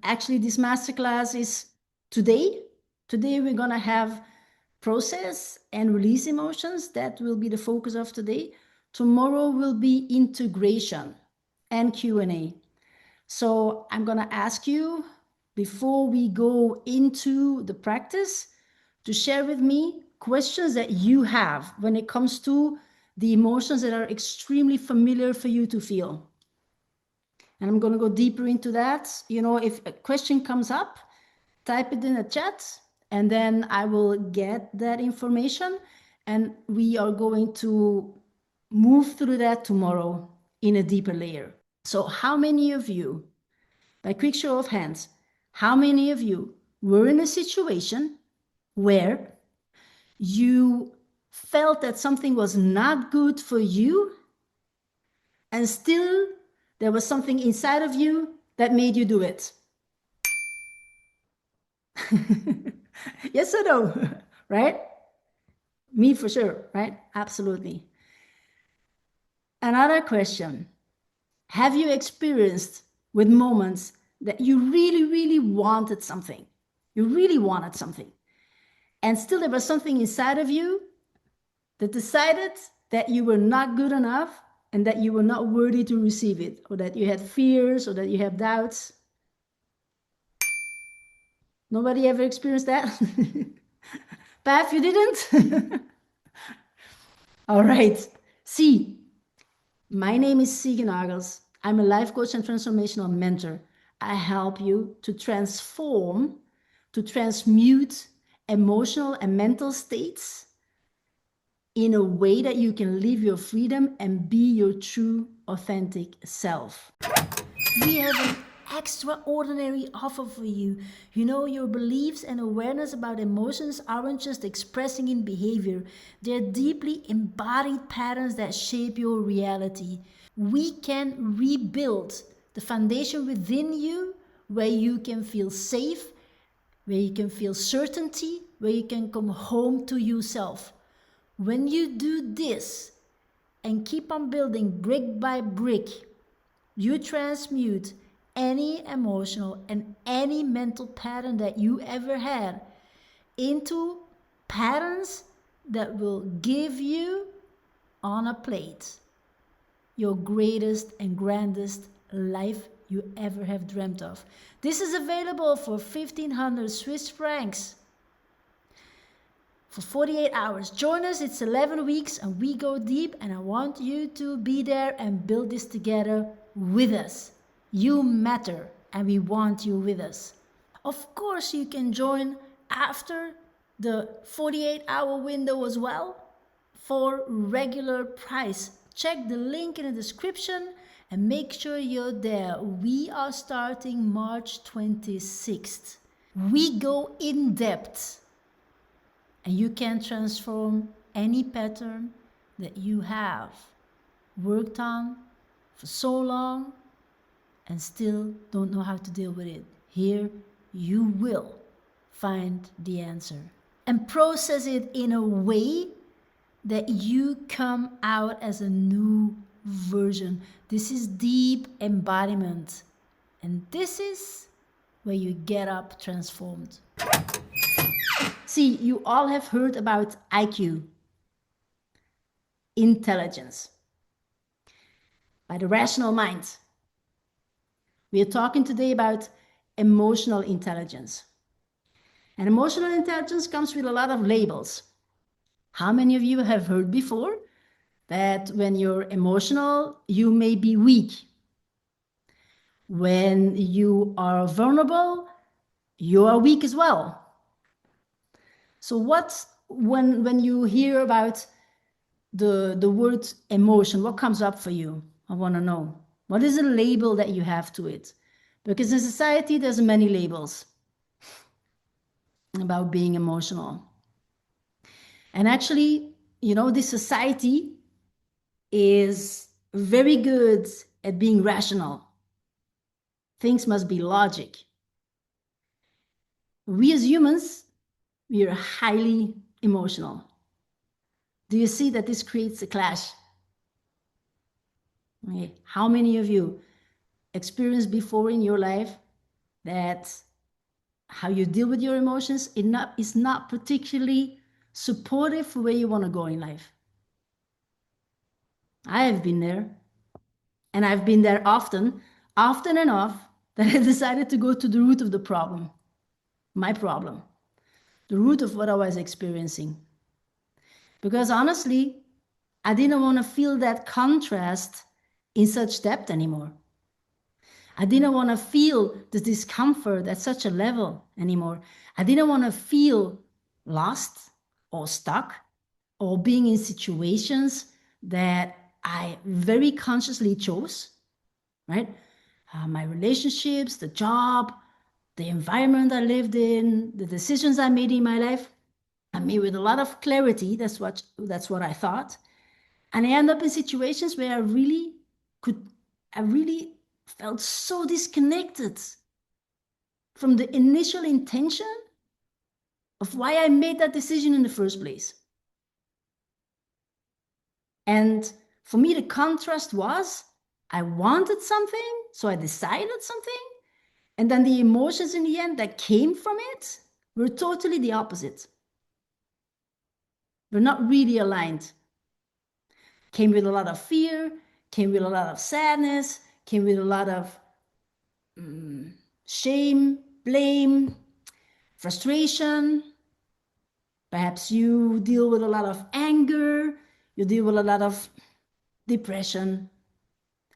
Actually, this masterclass is today. Today, we're going to have process and release emotions. That will be the focus of today. Tomorrow will be integration and Q&A. So I'm going to ask you, before we go into the practice, to share with me questions that you have when it comes to the emotions that are extremely familiar for you to feel. And I'm going to go deeper into that. You know, if a question comes up, type it in the chat, and then I will get that information. And we are going to move through that tomorrow in a deeper layer. So how many of you, by quick show of hands, how many of you were in a situation where you felt that something was not good for you, and still there was something inside of you that made you do it? Yes or no? Right? Me for sure, right? Absolutely. Another question. Have you experienced with moments that you really, really wanted something? You really wanted something. And still there was something inside of you that decided that you were not good enough and that you were not worthy to receive it, or that you had fears, or that you have doubts. Nobody ever experienced that? Paf, you didn't? All right. See, my name is Sige Nagels. I'm a life coach and transformational mentor. I help you to transform, to transmute emotional and mental states in a way that you can live your freedom and be your true, authentic self. We have an extraordinary offer for you. You know, your beliefs and awareness about emotions aren't just expressing in behavior, they're deeply embodied patterns that shape your reality. We can rebuild the foundation within you where you can feel safe, where you can feel certainty, where you can come home to yourself. When you do this and keep on building brick by brick, you transmute any emotional and any mental pattern that you ever had into patterns that will give you on a plate your greatest and grandest life you ever have dreamt of. This is available for 1,500 Swiss francs for 48 hours. Join us, it's 11 weeks and we go deep, and I want you to be there and build this together with us. You matter and we want you with us. Of course, you can join after the 48-hour window as well for regular price. Check the link in the description and make sure you're there. We are starting March 26th. We go in depth and you can transform any pattern that you have worked on for so long and still don't know how to deal with it. Here you will find the answer and process it in a way that you come out as a new version. This is deep embodiment, and this is where you get up transformed. See, you all have heard about IQ, intelligence, by the rational mind. We are talking today about emotional intelligence. And emotional intelligence comes with a lot of labels. How many of you have heard before that when you're emotional, you may be weak? When you are vulnerable, you are weak as well. So when you hear about the word emotion, what comes up for you? I want to know. What is the label that you have to it? Because in society, there's many labels about being emotional. And actually, you know, this society is very good at being rational. Things must be logic. We as humans, we are highly emotional. Do you see that this creates a clash? Okay. How many of you experienced before in your life that how you deal with your emotions is not particularly supportive for where you want to go in life. I have been there, and I've been there often enough that I decided to go to the root of the problem, my problem, the root of what I was experiencing. Because honestly, I didn't want to feel that contrast in such depth anymore. I didn't want to feel the discomfort at such a level anymore. I didn't want to feel lost or stuck or being in situations that I very consciously chose, right? My relationships, the job, the environment I lived in, the decisions I made in my life, I made with a lot of clarity. That's what I thought. And I end up in situations where I really felt so disconnected from the initial intention of why I made that decision in the first place. And for me, the contrast was I wanted something, so I decided something. And then the emotions in the end that came from it were totally the opposite. We're not really aligned. Came with a lot of fear, came with a lot of sadness, came with a lot of shame, blame, frustration. Perhaps you deal with a lot of anger, you deal with a lot of depression.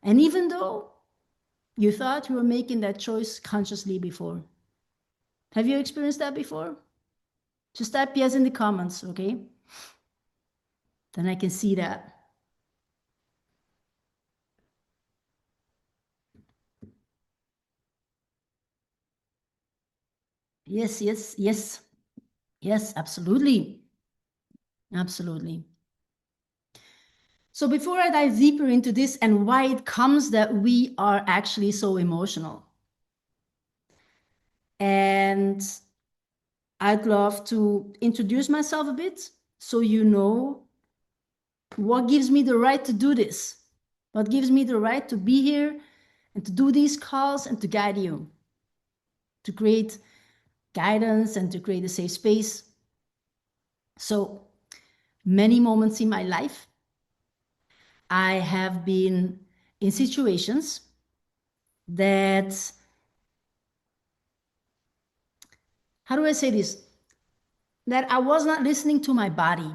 And even though you thought you were making that choice consciously before, have you experienced that before? Just type yes in the comments, okay? Then I can see that. Yes, yes, yes, yes, absolutely. Absolutely. So before I dive deeper into this and why it comes that we are actually so emotional, and I'd love to introduce myself a bit so you know what gives me the right to do this, what gives me the right to be here and to do these calls and to guide you, to create guidance and to create a safe space. So many moments in my life, I have been in situations that, how do I say this? That I was not listening to my body.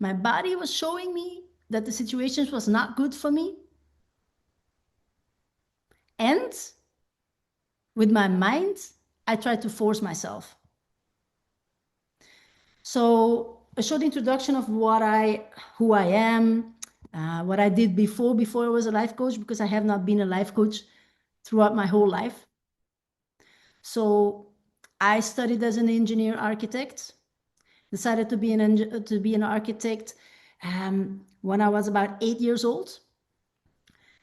My body was showing me that the situation was not good for me. And with my mind, I tried to force myself. So a short introduction of who I am, what I did before I was a life coach, because I have not been a life coach throughout my whole life. So I studied as an engineer architect, decided to be an architect when I was about 8 years old.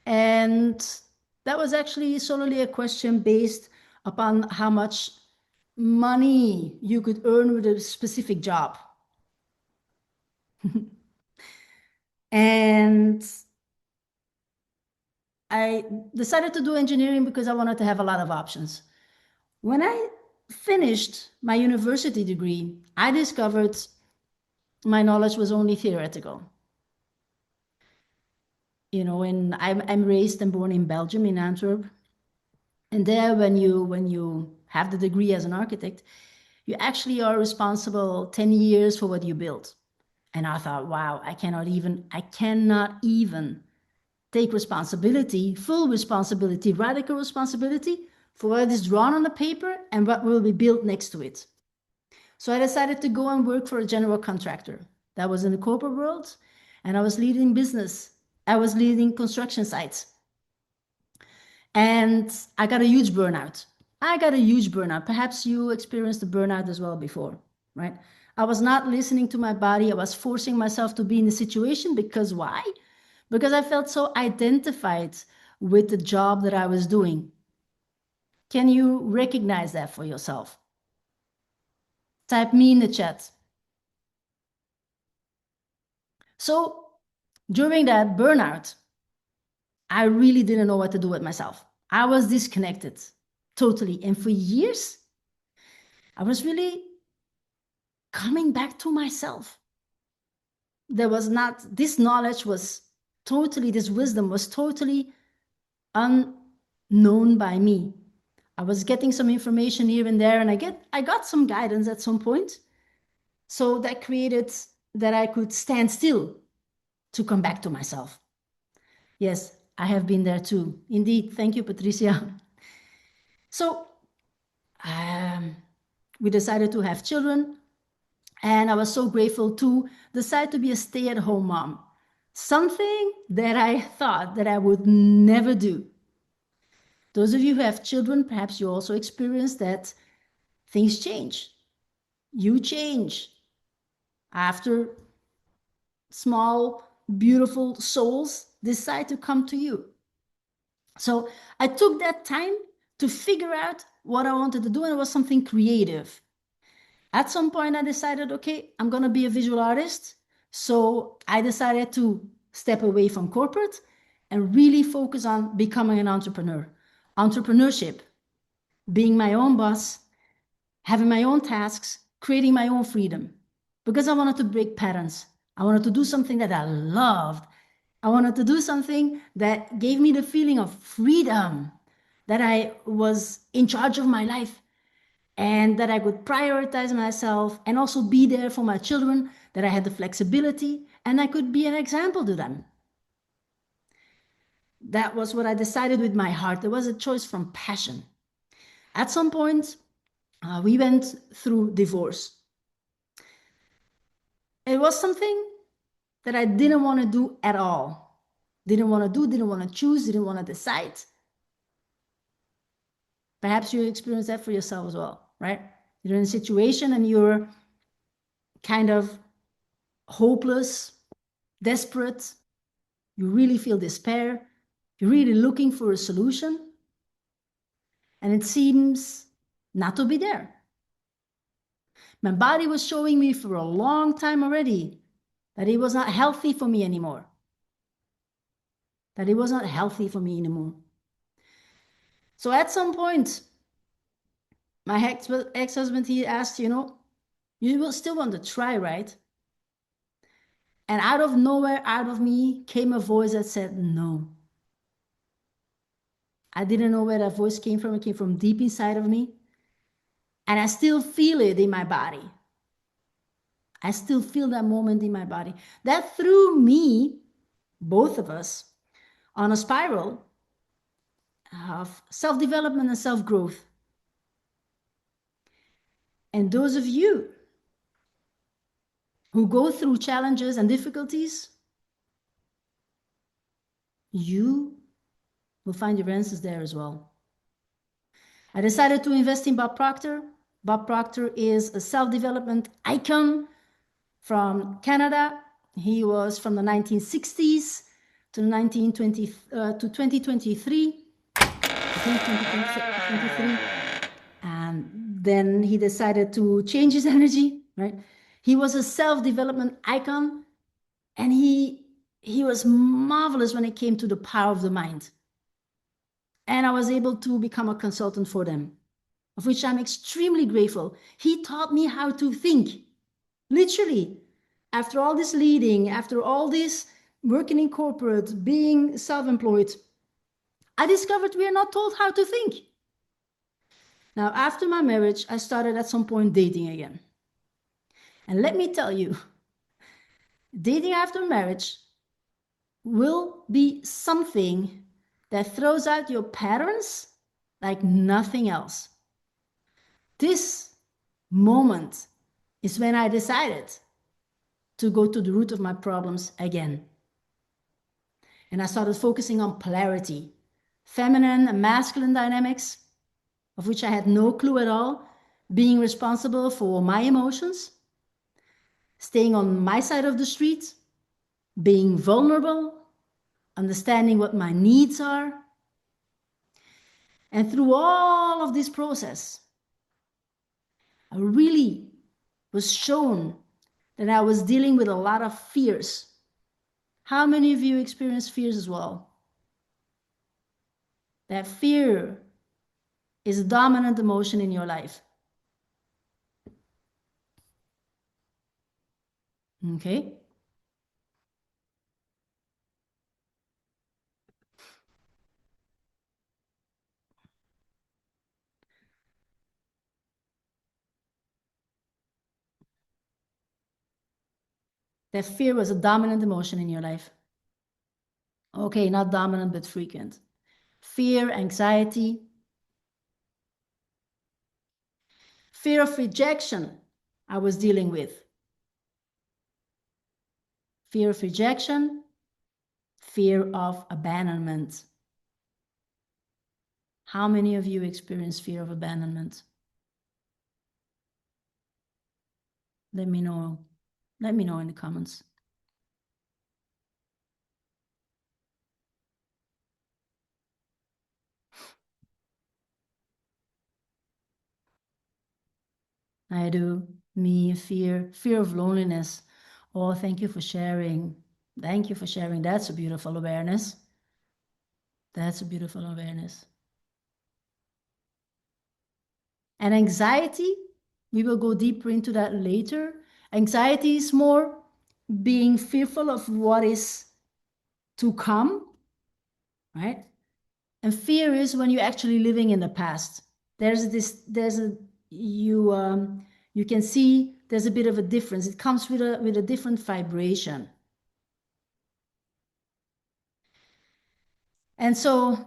And that was actually solely a question based upon how much money you could earn with a specific job. And I decided to do engineering because I wanted to have a lot of options. When I finished my university degree, I discovered my knowledge was only theoretical. And I'm raised and born in Belgium, in Antwerp. And there, when you have the degree as an architect, you actually are responsible 10 years for what you build. And I thought, wow, I cannot even take responsibility, full responsibility, radical responsibility for what is drawn on the paper and what will be built next to it. So I decided to go and work for a general contractor. That was in the corporate world, and I was leading business. I was leading construction sites. And I got a huge burnout. Perhaps you experienced a burnout as well before, right? I was not listening to my body. I was forcing myself to be in the situation because why? Because I felt so identified with the job that I was doing. Can you recognize that for yourself? Type me in the chat. So during that burnout, I really didn't know what to do with myself. I was disconnected totally. And for years, I was really coming back to myself. There was not, this knowledge was totally, this wisdom was totally unknown by me. I was getting some information here and there, and I got some guidance at some point. So that created that I could stand still to come back to myself. Yes, I have been there too. Indeed. Thank you, Patricia. So we decided to have children, and I was so grateful to decide to be a stay-at-home mom. Something that I thought that I would never do. Those of you who have children, perhaps you also experience that things change. You change after small, beautiful souls decide to come to you. So I took that time to figure out what I wanted to do, and it was something creative. At some point, I decided, okay, I'm going to be a visual artist. So I decided to step away from corporate and really focus on becoming an entrepreneur. Entrepreneurship, being my own boss, having my own tasks, creating my own freedom. Because I wanted to break patterns. I wanted to do something that I loved. I wanted to do something that gave me the feeling of freedom, that I was in charge of my life, and that I could prioritize myself and also be there for my children, that I had the flexibility and I could be an example to them. That was what I decided with my heart. There was a choice from passion. At some point, we went through divorce. It was something that I didn't want to do at all. Didn't want to do, didn't want to choose, didn't want to decide. Perhaps you experience that for yourself as well, right? You're in a situation and you're kind of hopeless, desperate. You really feel despair. You're really looking for a solution. And it seems not to be there. My body was showing me for a long time already that it was not healthy for me anymore. That it was not healthy for me anymore. So at some point, my ex-husband, he asked, you will still want to try, right? And out of nowhere, out of me, came a voice that said, no. I didn't know where that voice came from. It came from deep inside of me. And I still feel it in my body. I still feel that moment in my body. That threw me, both of us, on a spiral of self-development and self-growth. And those of you who go through challenges and difficulties, you will find your answers there as well. I decided to invest in Bob Proctor. Bob Proctor is a self-development icon from Canada. He was from the 1960s to 2023. I think 2023. And then he decided to change his energy, right? He was a self-development icon, and he was marvelous when it came to the power of the mind. And I was able to become a consultant for them, of which I'm extremely grateful. He taught me how to think, literally. After all this leading, after all this working in corporate, being self-employed, I discovered we are not told how to think. Now, after my marriage, I started at some point dating again. And let me tell you, dating after marriage will be something that throws out your patterns like nothing else. This moment is when I decided to go to the root of my problems again. And I started focusing on polarity, feminine and masculine dynamics, of which I had no clue at all, being responsible for my emotions, staying on my side of the street, being vulnerable, understanding what my needs are. And through all of this process, I really was shown that I was dealing with a lot of fears. How many of you experience fears as well? that fear is a dominant emotion in your life. Okay? That fear was a dominant emotion in your life. Okay, not dominant, but frequent. Fear, anxiety, fear of rejection, I was dealing with. Fear of rejection, fear of abandonment. How many of you experience fear of abandonment? Let me know. Let me know in the comments. I do. Me, fear of loneliness. Oh, thank you for sharing. Thank you for sharing. That's a beautiful awareness. That's a beautiful awareness. And anxiety, we will go deeper into that later. Anxiety is more being fearful of what is to come, right? And fear is when you're actually living in the past. You can see there's a bit of a difference. It comes with a different vibration. And so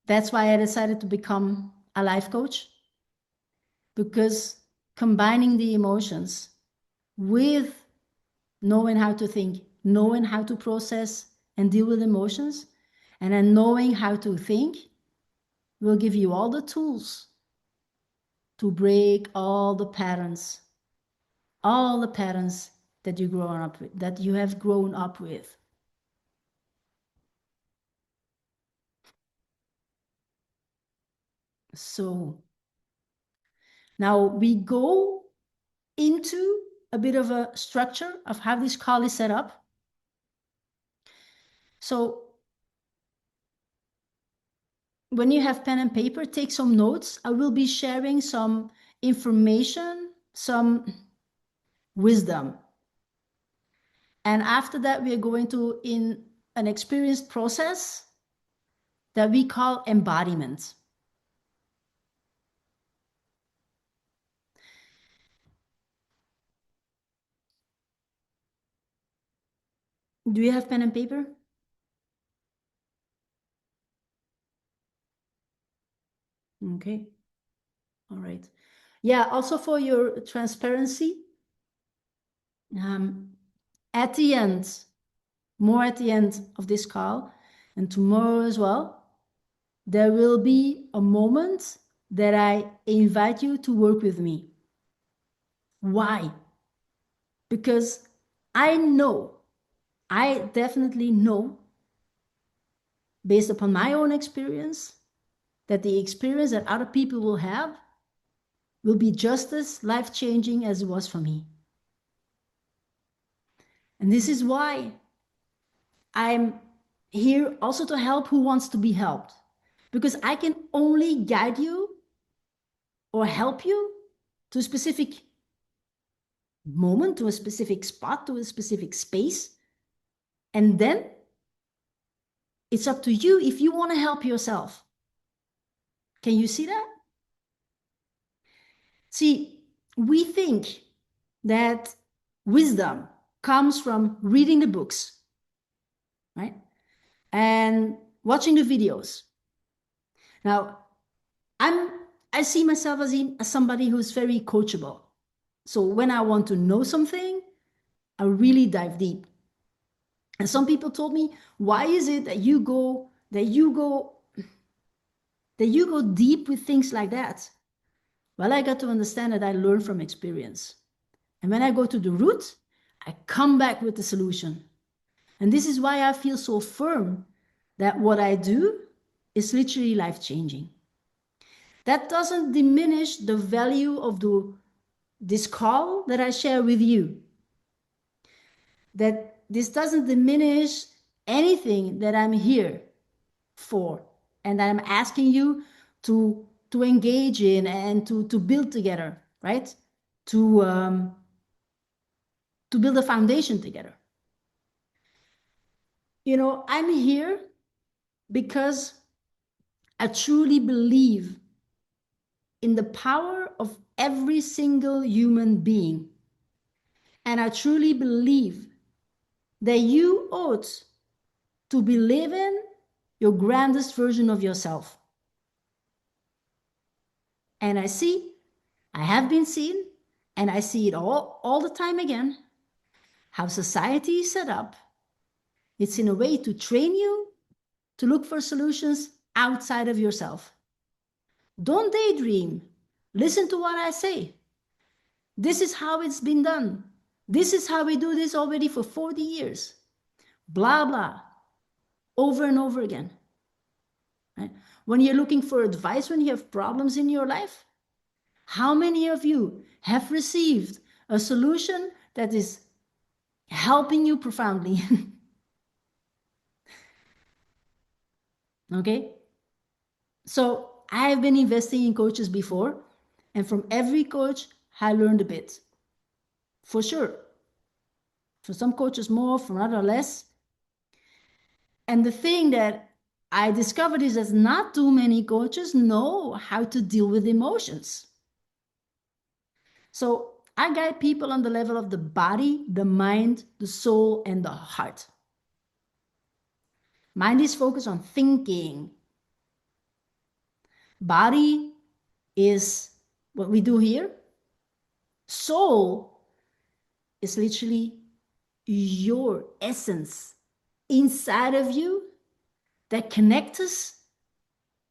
that's why I decided to become a life coach, because combining the emotions with knowing how to think, knowing how to process and deal with emotions, and then knowing how to think will give you all the tools to break all the patterns that you have grown up with. So now we go into a bit of a structure of how this call is set up. So when you have pen and paper, take some notes. I will be sharing some information, some wisdom. And after that, we are going to in an experienced process that we call embodiment. Do you have pen and paper? Okay. All right. Yeah, also for your transparency, at the end, more at the end of this call, and tomorrow as well, there will be a moment that I invite you to work with me. Why? Because I definitely know, based upon my own experience, that the experience that other people will have will be just as life-changing as it was for me. And this is why I'm here also to help who wants to be helped, because I can only guide you or help you to a specific moment, to a specific spot, to a specific space. And then it's up to you if you want to help yourself. Can you see that? See, we think that wisdom comes from reading the books, right? And watching the videos. Now, I see myself as somebody who's very coachable. So when I want to know something, I really dive deep. And some people told me, why is it that you go deep with things like that? Well, I got to understand that I learn from experience. And when I go to the root, I come back with the solution. And this is why I feel so firm that what I do is literally life-changing. That doesn't diminish the value of this call that I share with you. That this doesn't diminish anything that I'm here for. and I'm asking you to engage in and to build together, right? To build a foundation together. You know, I'm here because I truly believe in the power of every single human being. And I truly believe that you ought to be living your grandest version of yourself. And I have been seen, and I see it all the time again, how society is set up. It's in a way to train you to look for solutions outside of yourself. Don't daydream. Listen to what I say. This is how it's been done. This is how we do this already for 40 years. Blah, blah. Over and over again. Right? When you're looking for advice, when you have problems in your life, how many of you have received a solution that is helping you profoundly? Okay? So I have been investing in coaches before, and from every coach, I learned a bit. For sure. For some coaches more, for others less. And the thing that I discovered is that not too many coaches know how to deal with emotions. So I guide people on the level of the body, the mind, the soul, and the heart. Mind is focused on thinking. Body is what we do here. Soul is literally your essence inside of you that connects us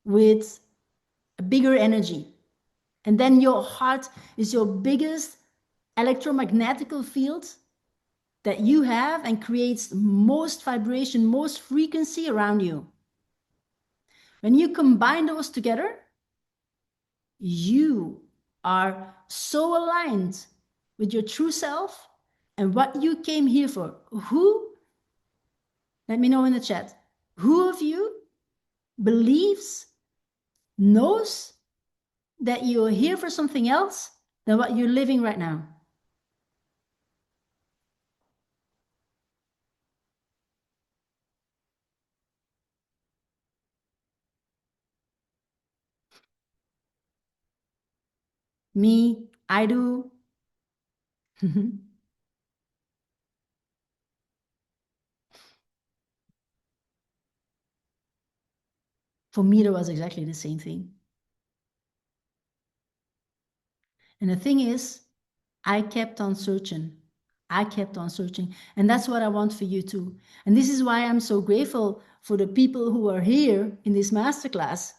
with a bigger energy. And then your heart is your biggest electromagnetic field that you have and creates most vibration, most frequency around you. When you combine those together, you are so aligned with your true self and what you came here for. Who, let me know in the chat, who of you believes, knows that you're here for something else than what you're living right now? Me, I do. For me, it was exactly the same thing. And the thing is, I kept on searching. I kept on searching. And that's what I want for you too. And this is why I'm so grateful for the people who are here in this masterclass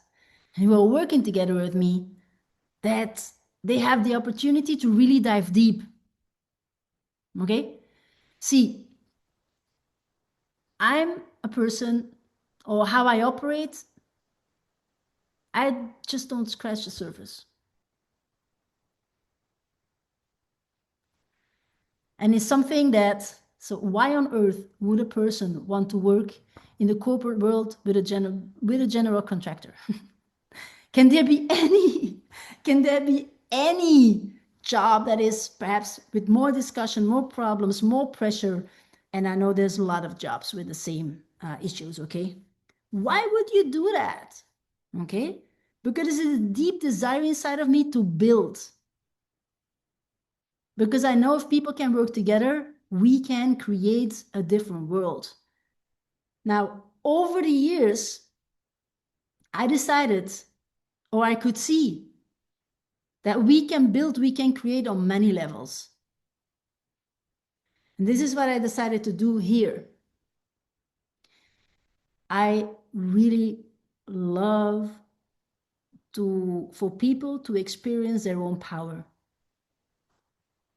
and who are working together with me, that they have the opportunity to really dive deep. Okay? See, I'm a person, or how I operate, I just don't scratch the surface. And it's something that, so why on earth would a person want to work in the corporate world with a general contractor? Can there be any job that is perhaps with more discussion, more problems, more pressure? And I know there's a lot of jobs with the same issues, okay? Why would you do that? Okay? Because it's a deep desire inside of me to build. Because I know if people can work together, we can create a different world. Now, over the years, I decided, or I could see, that we can build, we can create on many levels. And this is what I decided to do here. I really love for people to experience their own power,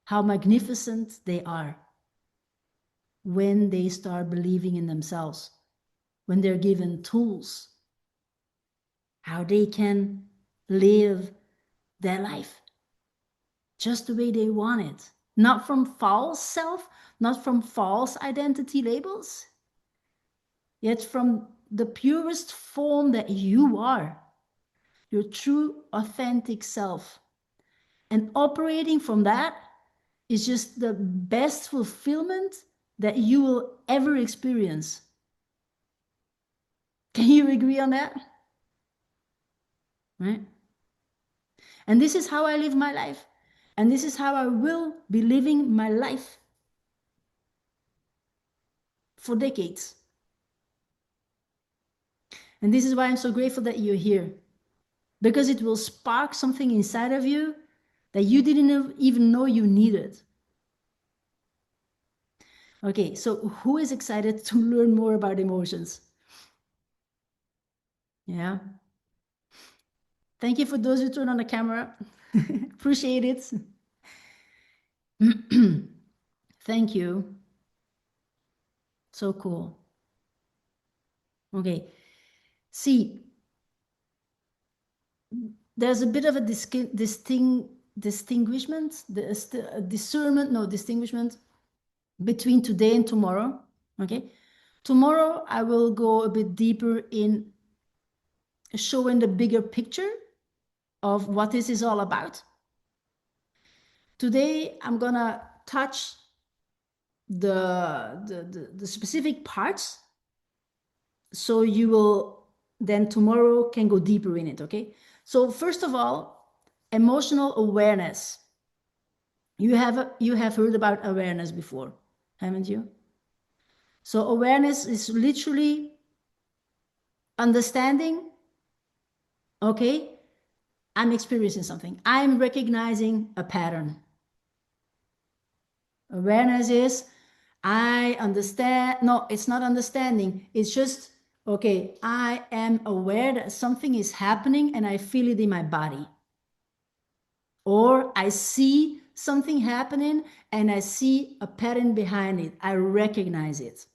how magnificent they are when they start believing in themselves, when they're given tools, how they can live their life just the way they want it, not from false self, not from false identity labels, yet from the purest form that you are, your true, authentic self. And operating from that is just the best fulfillment that you will ever experience. Can you agree on that? Right? And this is how I live my life. And this is how I will be living my life for decades. And this is why I'm so grateful that you're here, because it will spark something inside of you that you didn't even know you needed. Okay, so who is excited to learn more about emotions? Yeah. Thank you for those who turn on the camera. Appreciate it. Thank you. So cool. Okay. See, there's a bit of a distinguishment, distinguishment between today and tomorrow. Okay. Tomorrow, I will go a bit deeper in showing the bigger picture of what this is all about. Today, I'm gonna touch the specific parts, so you will then tomorrow can go deeper in it. Okay. So first of all, emotional awareness. You have heard about awareness before, haven't you? So awareness is literally understanding, okay, I'm experiencing something. I'm recognizing a pattern. Awareness is, I understand. No, it's not understanding. It's just, okay, I am aware that something is happening and I feel it in my body. Or I see something happening and I see a pattern behind it. I recognize it.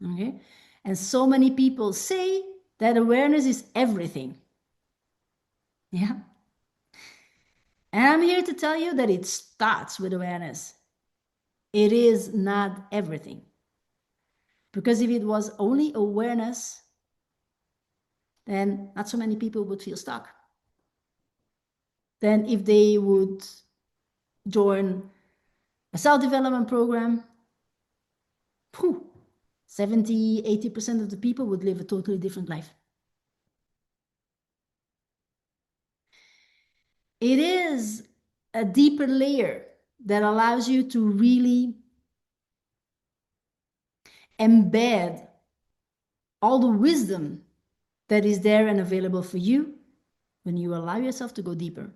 Okay. And so many people say that awareness is everything. Yeah. And I'm here to tell you that it starts with awareness. It is not everything. Because if it was only awareness, then not so many people would feel stuck. Then if they would join a self-development program, 70, 80% of the people would live a totally different life. It is a deeper layer that allows you to really embed all the wisdom that is there and available for you when you allow yourself to go deeper.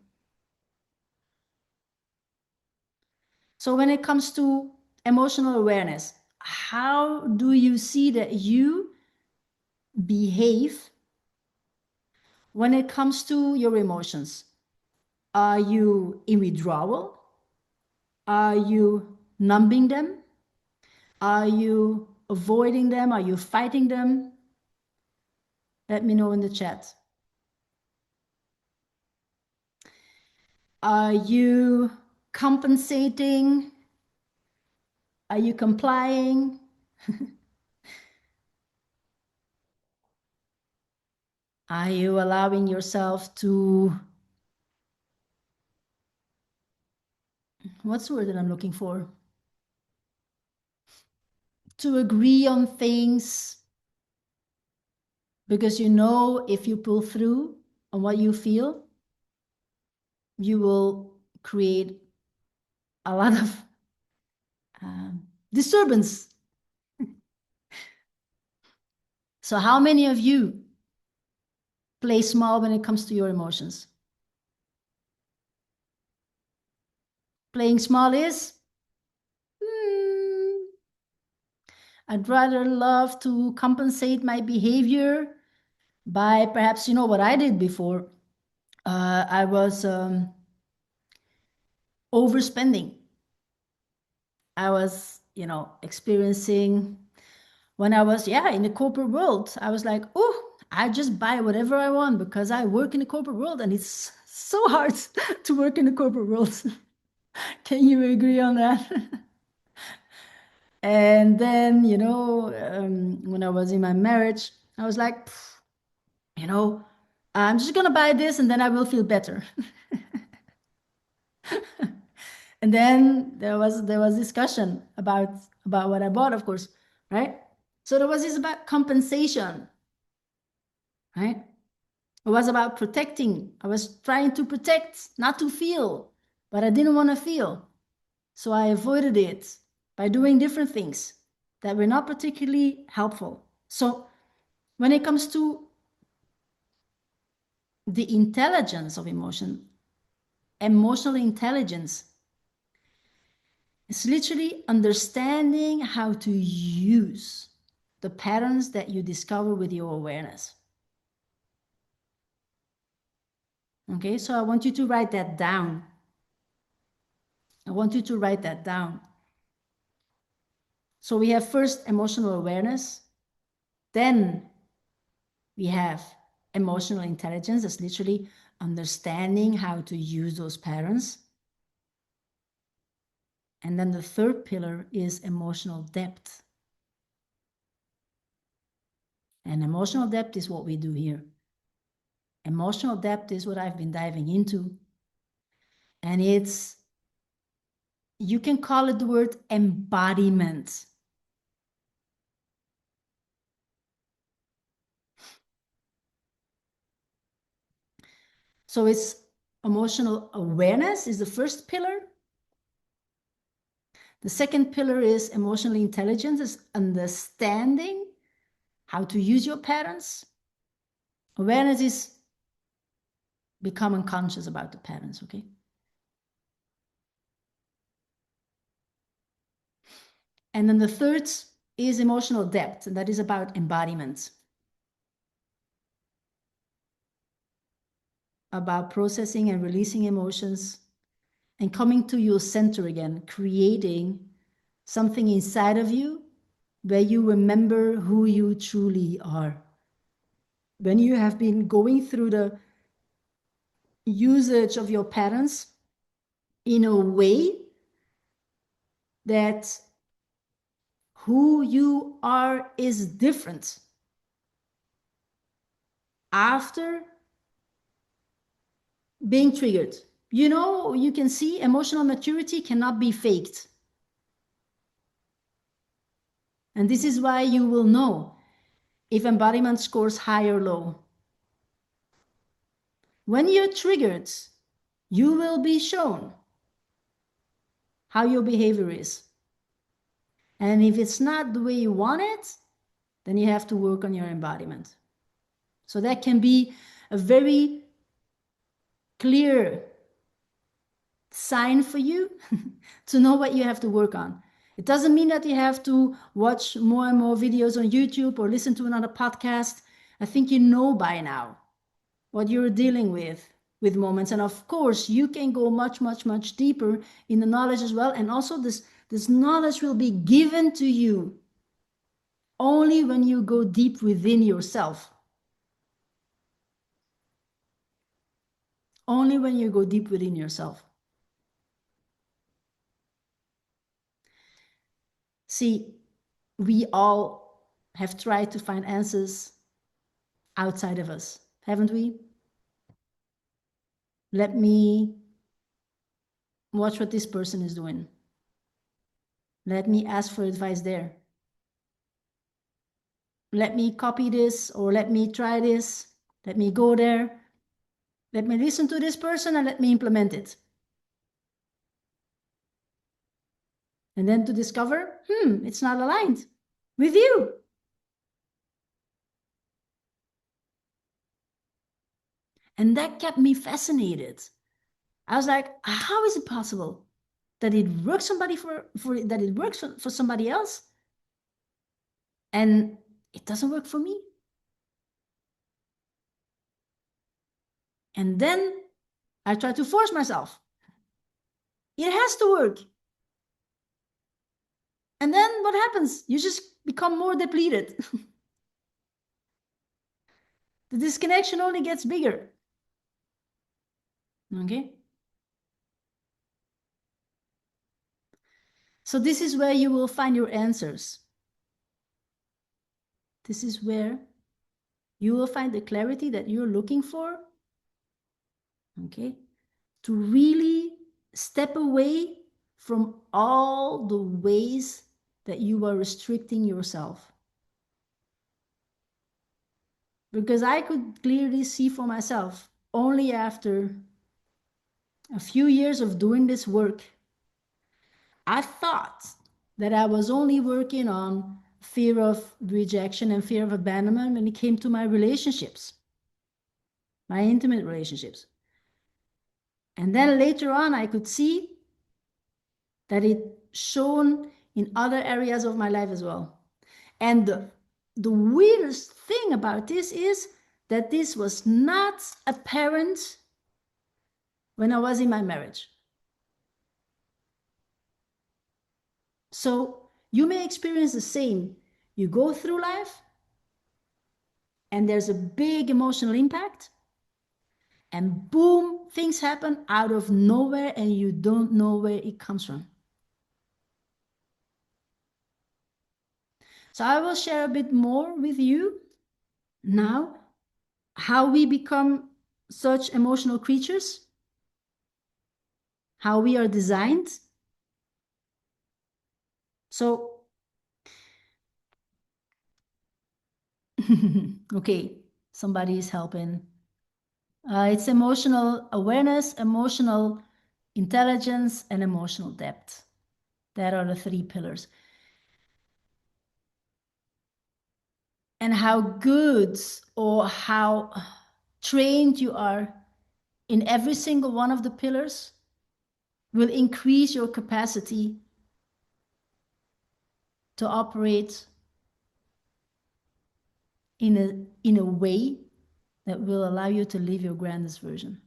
So when it comes to emotional awareness, how do you see that you behave when it comes to your emotions? Are you in withdrawal? Are you numbing them? Are you avoiding them? Are you fighting them? Let me know in the chat. Are you compensating? Are you complying? Are you allowing yourself to, what's the word that I'm looking for? To agree on things, because you know if you pull through on what you feel, you will create a lot of disturbance. So how many of you play small when it comes to your emotions? Playing small is, I'd rather love to compensate my behavior by perhaps, you know what I did before? I was overspending. I was, experiencing when I was, in the corporate world. I was like, oh, I just buy whatever I want because I work in the corporate world and it's so hard to work in the corporate world. Can you agree on that? And then, when I was in my marriage, I was like, you know, I'm just gonna buy this and then I will feel better. And then there was discussion about what I bought, of course, right? So there was this about compensation, right? It was about protecting. I was trying to protect, not to feel, but I didn't want to feel. So I avoided it by doing different things that were not particularly helpful. So when it comes to the intelligence of emotion, emotional intelligence is literally understanding how to use the patterns that you discover with your awareness. Okay, so I want you to write that down. I want you to write that down. So we have first emotional awareness, then we have emotional intelligence. That's literally understanding how to use those patterns. And then the third pillar is emotional depth. And emotional depth is what we do here. Emotional depth is what I've been diving into. And you can call it the word embodiment. So it's emotional awareness is the first pillar. The second pillar is emotional intelligence, is understanding how to use your patterns. Awareness is becoming conscious about the patterns, okay? And then the third is emotional depth, and that is about embodiment, about processing and releasing emotions and coming to your center again, creating something inside of you where you remember who you truly are. When you have been going through the usage of your patterns in a way that who you are is different after being triggered. You can see emotional maturity cannot be faked. And this is why you will know if embodiment scores high or low. When you're triggered, you will be shown how your behavior is. And if it's not the way you want it, then you have to work on your embodiment. So that can be a very clear sign for you to know what you have to work on. It doesn't mean that you have to watch more and more videos on YouTube or listen to another podcast. I think you know by now what you're dealing with moments. And of course, you can go much, much, much deeper in the knowledge as well. And also this knowledge will be given to you only when you go deep within yourself. Only when you go deep within yourself. See, we all have tried to find answers outside of us, haven't we? Let me watch what this person is doing. Let me ask for advice there. Let me copy this, or let me try this. Let me go there. Let me listen to this person and let me implement it. And then to discover, it's not aligned with you. And that kept me fascinated. I was like, how is it possible that it works that it works for somebody else and it doesn't work for me? And then I try to force myself. It has to work. And then what happens? You just become more depleted. The disconnection only gets bigger. Okay? So this is where you will find your answers. This is where you will find the clarity that you're looking for. Okay? To really step away from all the ways that you are restricting yourself. Because I could clearly see for myself, only after a few years of doing this work, I thought that I was only working on fear of rejection and fear of abandonment when it came to my relationships, my intimate relationships. And then later on, I could see that it shone in other areas of my life as well. And the weirdest thing about this is that this was not apparent when I was in my marriage. So you may experience the same. You go through life and there's a big emotional impact, and boom, things happen out of nowhere and you don't know where it comes from. So I will share a bit more with you now how we become such emotional creatures, how we are designed. So, okay, somebody is helping. It's emotional awareness, emotional intelligence, and emotional depth. That are the three pillars. And how good or how trained you are in every single one of the pillars will increase your capacity to operate in a way that will allow you to live your grandest version.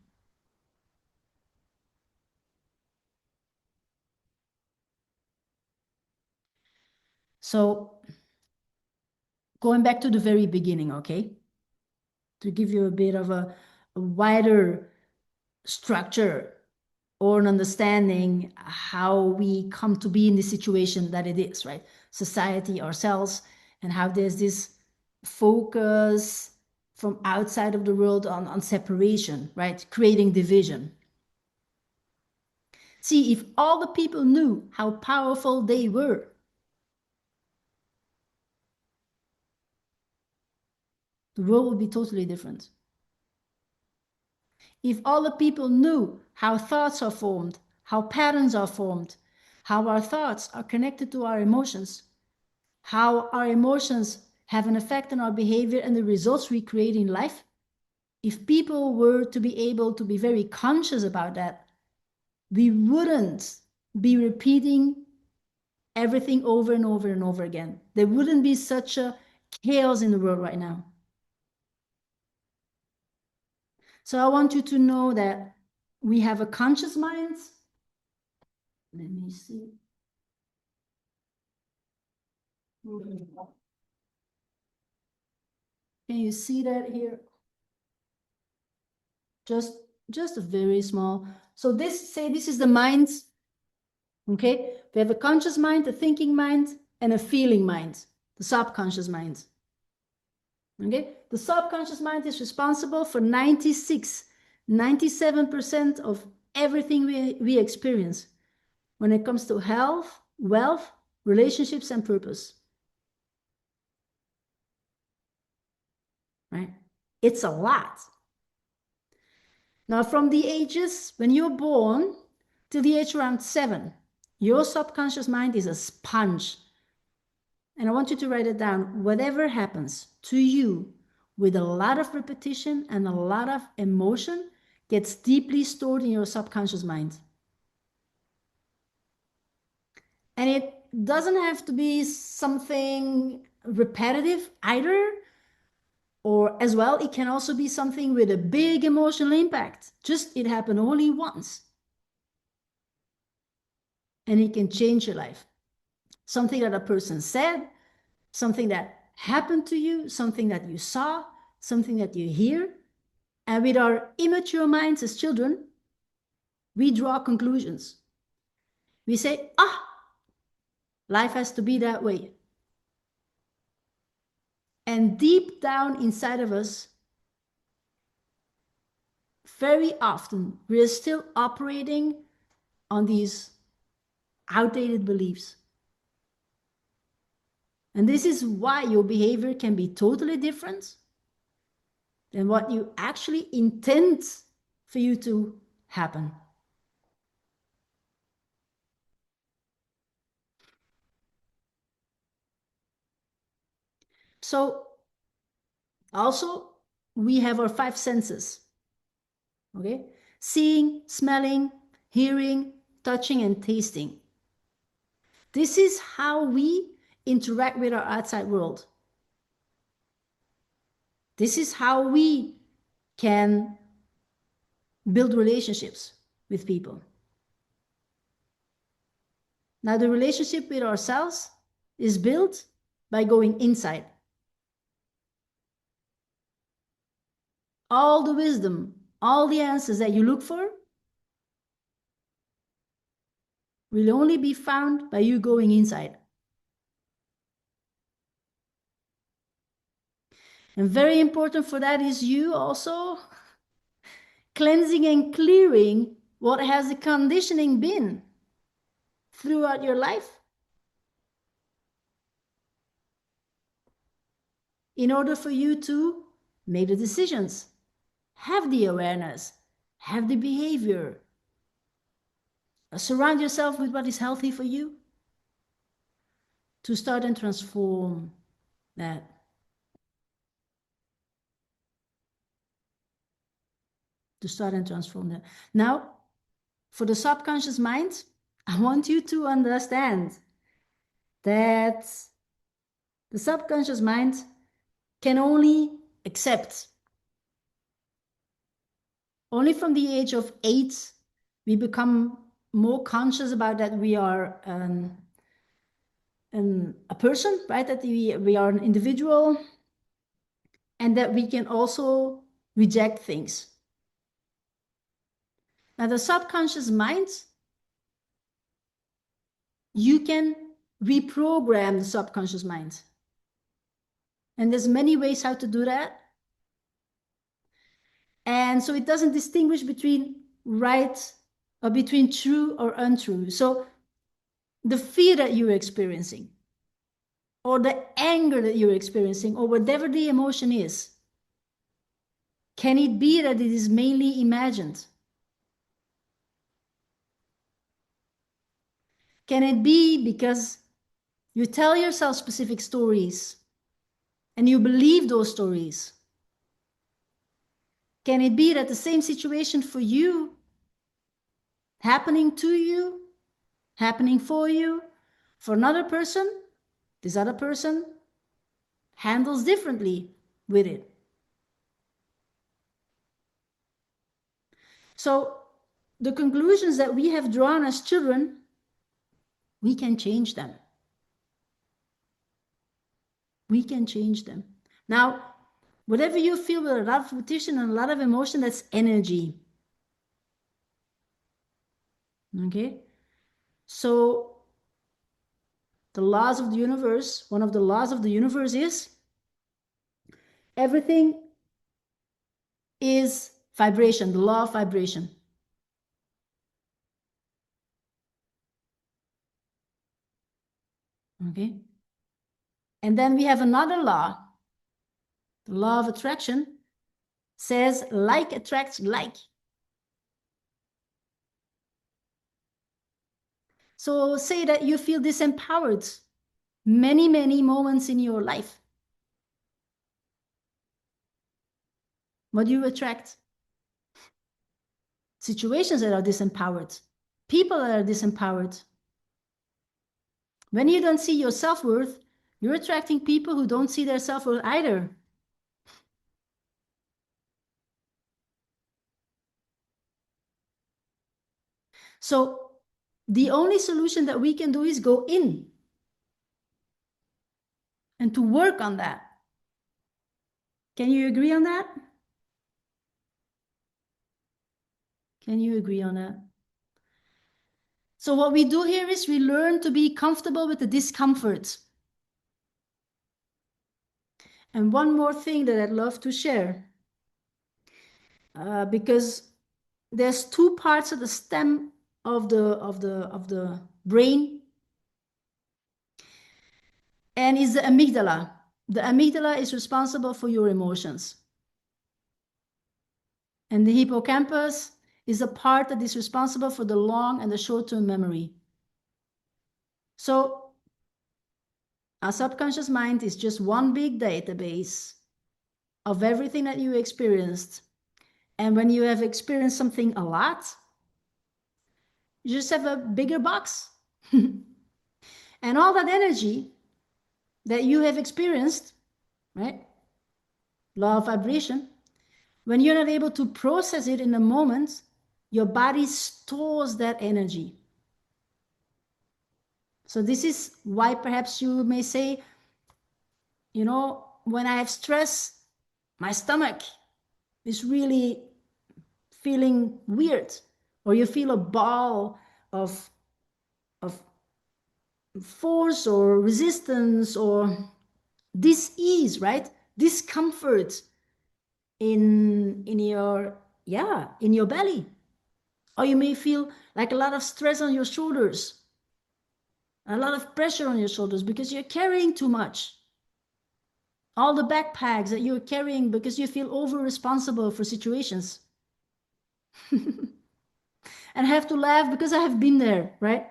So going back to the very beginning, okay? To give you a bit of a wider structure or an understanding how we come to be in the situation that it is, right? Society, ourselves, and how there's this focus from outside of the world on separation, right? Creating division. See, if all the people knew how powerful they were, the world would be totally different. If all the people knew how thoughts are formed, how patterns are formed, how our thoughts are connected to our emotions, how our emotions have an effect on our behavior and the results we create in life, if people were to be able to be very conscious about that, we wouldn't be repeating everything over and over and over again. There wouldn't be such a chaos in the world right now. So I want you to know that we have a conscious mind. Let me see. Can you see that here? Just, just a very small. So this, say this is the mind. Okay, we have a conscious mind, a thinking mind, and a feeling mind, the subconscious mind. Okay, the subconscious mind is responsible for 97% of everything we experience when it comes to health, wealth, relationships, and purpose. Right? It's a lot. Now, from the ages when you're born till the age around 7, your subconscious mind is a sponge. And I want you to write it down. Whatever happens to you with a lot of repetition and a lot of emotion gets deeply stored in your subconscious mind. And it doesn't have to be something repetitive either, or as well, it can also be something with a big emotional impact. Just it happened only once. And it can change your life. Something that a person said, something that happened to you, something that you saw, something that you hear. And with our immature minds as children, we draw conclusions. We say, ah, Life has to be that way. And deep down inside of us, very often, we're still operating on these outdated beliefs. And this is why your behavior can be totally different than what you actually intend for you to happen. So also, we have our five senses, okay? Seeing, smelling, hearing, touching, and tasting. This is how we interact with our outside world. This is how we can build relationships with people. Now, the relationship with ourselves is built by going inside. All the wisdom, all the answers that you look for will only be found by you going inside. And very important for that is you also cleansing and clearing what has the conditioning been throughout your life in order for you to make the decisions, have the awareness, have the behavior, surround yourself with what is healthy for you to start and transform that. To start and transform that. Now, for the subconscious mind, I want you to understand that the subconscious mind can only accept. Only from the age of 8, we become more conscious about that we are a person, right? That we are an individual, and that we can also reject things. Now, the subconscious mind, you can reprogram the subconscious mind. And there's many ways how to do that. And so it doesn't distinguish between right or between true or untrue. So the fear that you're experiencing, or the anger that you're experiencing, or whatever the emotion is, can it be that it is mainly imagined? Can it be because you tell yourself specific stories and you believe those stories? Can it be that the same situation for you, happening to you, happening for you, for another person, this other person handles differently with it? So the conclusions that we have drawn as children, we can change them. We can change them. Now, whatever you feel with a lot of repetition and a lot of emotion, that's energy. Okay? So the laws of the universe, one of the laws of the universe is everything is vibration, the law of vibration. Okay? And then we have another law. The law of attraction says like attracts like. So say that you feel disempowered many, many moments in your life. What do you attract? Situations that are disempowered, people that are disempowered. When you don't see your self-worth, you're attracting people who don't see their self-worth either. So the only solution that we can do is go in and to work on that. Can you agree on that? Can you agree on that? So what we do here is we learn to be comfortable with the discomfort. And one more thing that I'd love to share, because there's two parts of the stem of the brain, and is the amygdala. The amygdala is responsible for your emotions. And the hippocampus is a part that is responsible for the long and the short-term memory. So our subconscious mind is just one big database of everything that you experienced. And when you have experienced something a lot, you just have a bigger box. And all that energy that you have experienced, right? Law of vibration, when you're not able to process it in the moment, your body stores that energy. So this is why perhaps you may say, you know, when I have stress, my stomach is really feeling weird, or you feel a ball of force or resistance or dis-ease, right? Discomfort in your, yeah, in your belly. Or you may feel like a lot of stress on your shoulders, a lot of pressure on your shoulders because you're carrying too much. All the backpacks that you're carrying because you feel over responsible for situations. And I have to laugh because I have been there, right?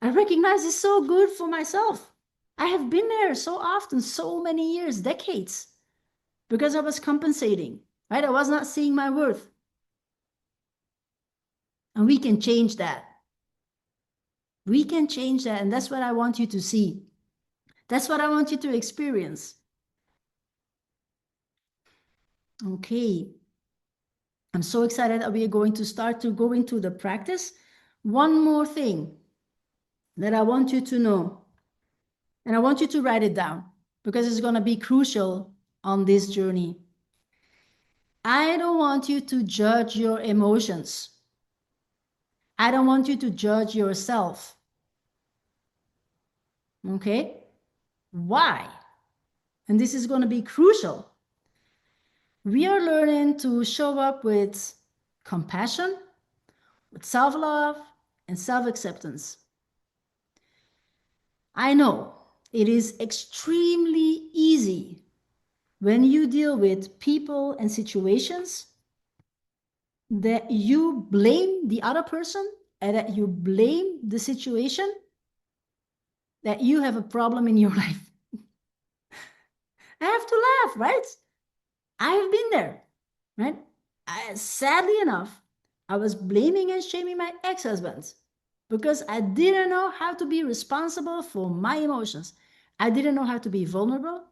I recognize it's so good for myself. I have been there so often, so many years, decades, because I was compensating, right? I was not seeing my worth. And we can change that. We can change that. And that's what I want you to see. That's what I want you to experience. Okay. I'm so excited that we are going to start to go into the practice. One more thing that I want you to know, and I want you to write it down because it's going to be crucial on this journey. I don't want you to judge your emotions. I don't want you to judge yourself. Okay? Why? And this is going to be crucial. We are learning to show up with compassion, with self-love, and self-acceptance. I know it is extremely easy when you deal with people and situations that you blame the other person and that you blame the situation, that you have a problem in your life. I have to laugh, right? I have been there, right? Sadly enough, I was blaming and shaming my ex-husband because I didn't know how to be responsible for my emotions. I didn't know how to be vulnerable.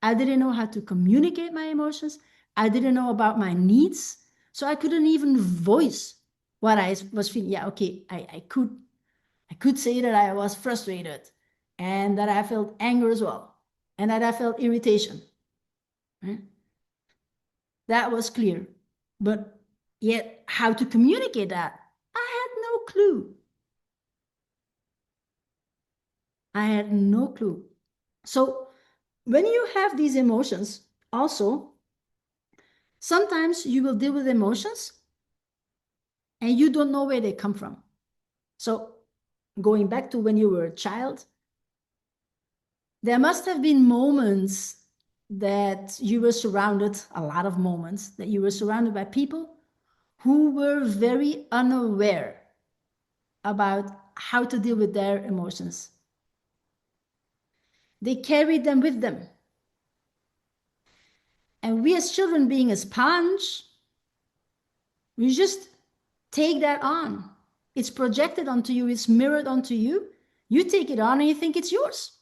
I didn't know how to communicate my emotions. I didn't know about my needs. So I couldn't even voice what I was feeling. Yeah, okay, I could say that I was frustrated and that I felt anger as well and that I felt irritation. Right? That was clear. But yet, how to communicate that? I had no clue. I had no clue. So, when you have these emotions, also, sometimes you will deal with emotions and you don't know where they come from. So, going back to when you were a child, there must have been moments that you were surrounded, a lot of moments, that you were surrounded by people who were very unaware about how to deal with their emotions. They carried them with them. And we as children, being a sponge, we just take that on. It's projected onto you, it's mirrored onto you. You take it on and you think it's yours.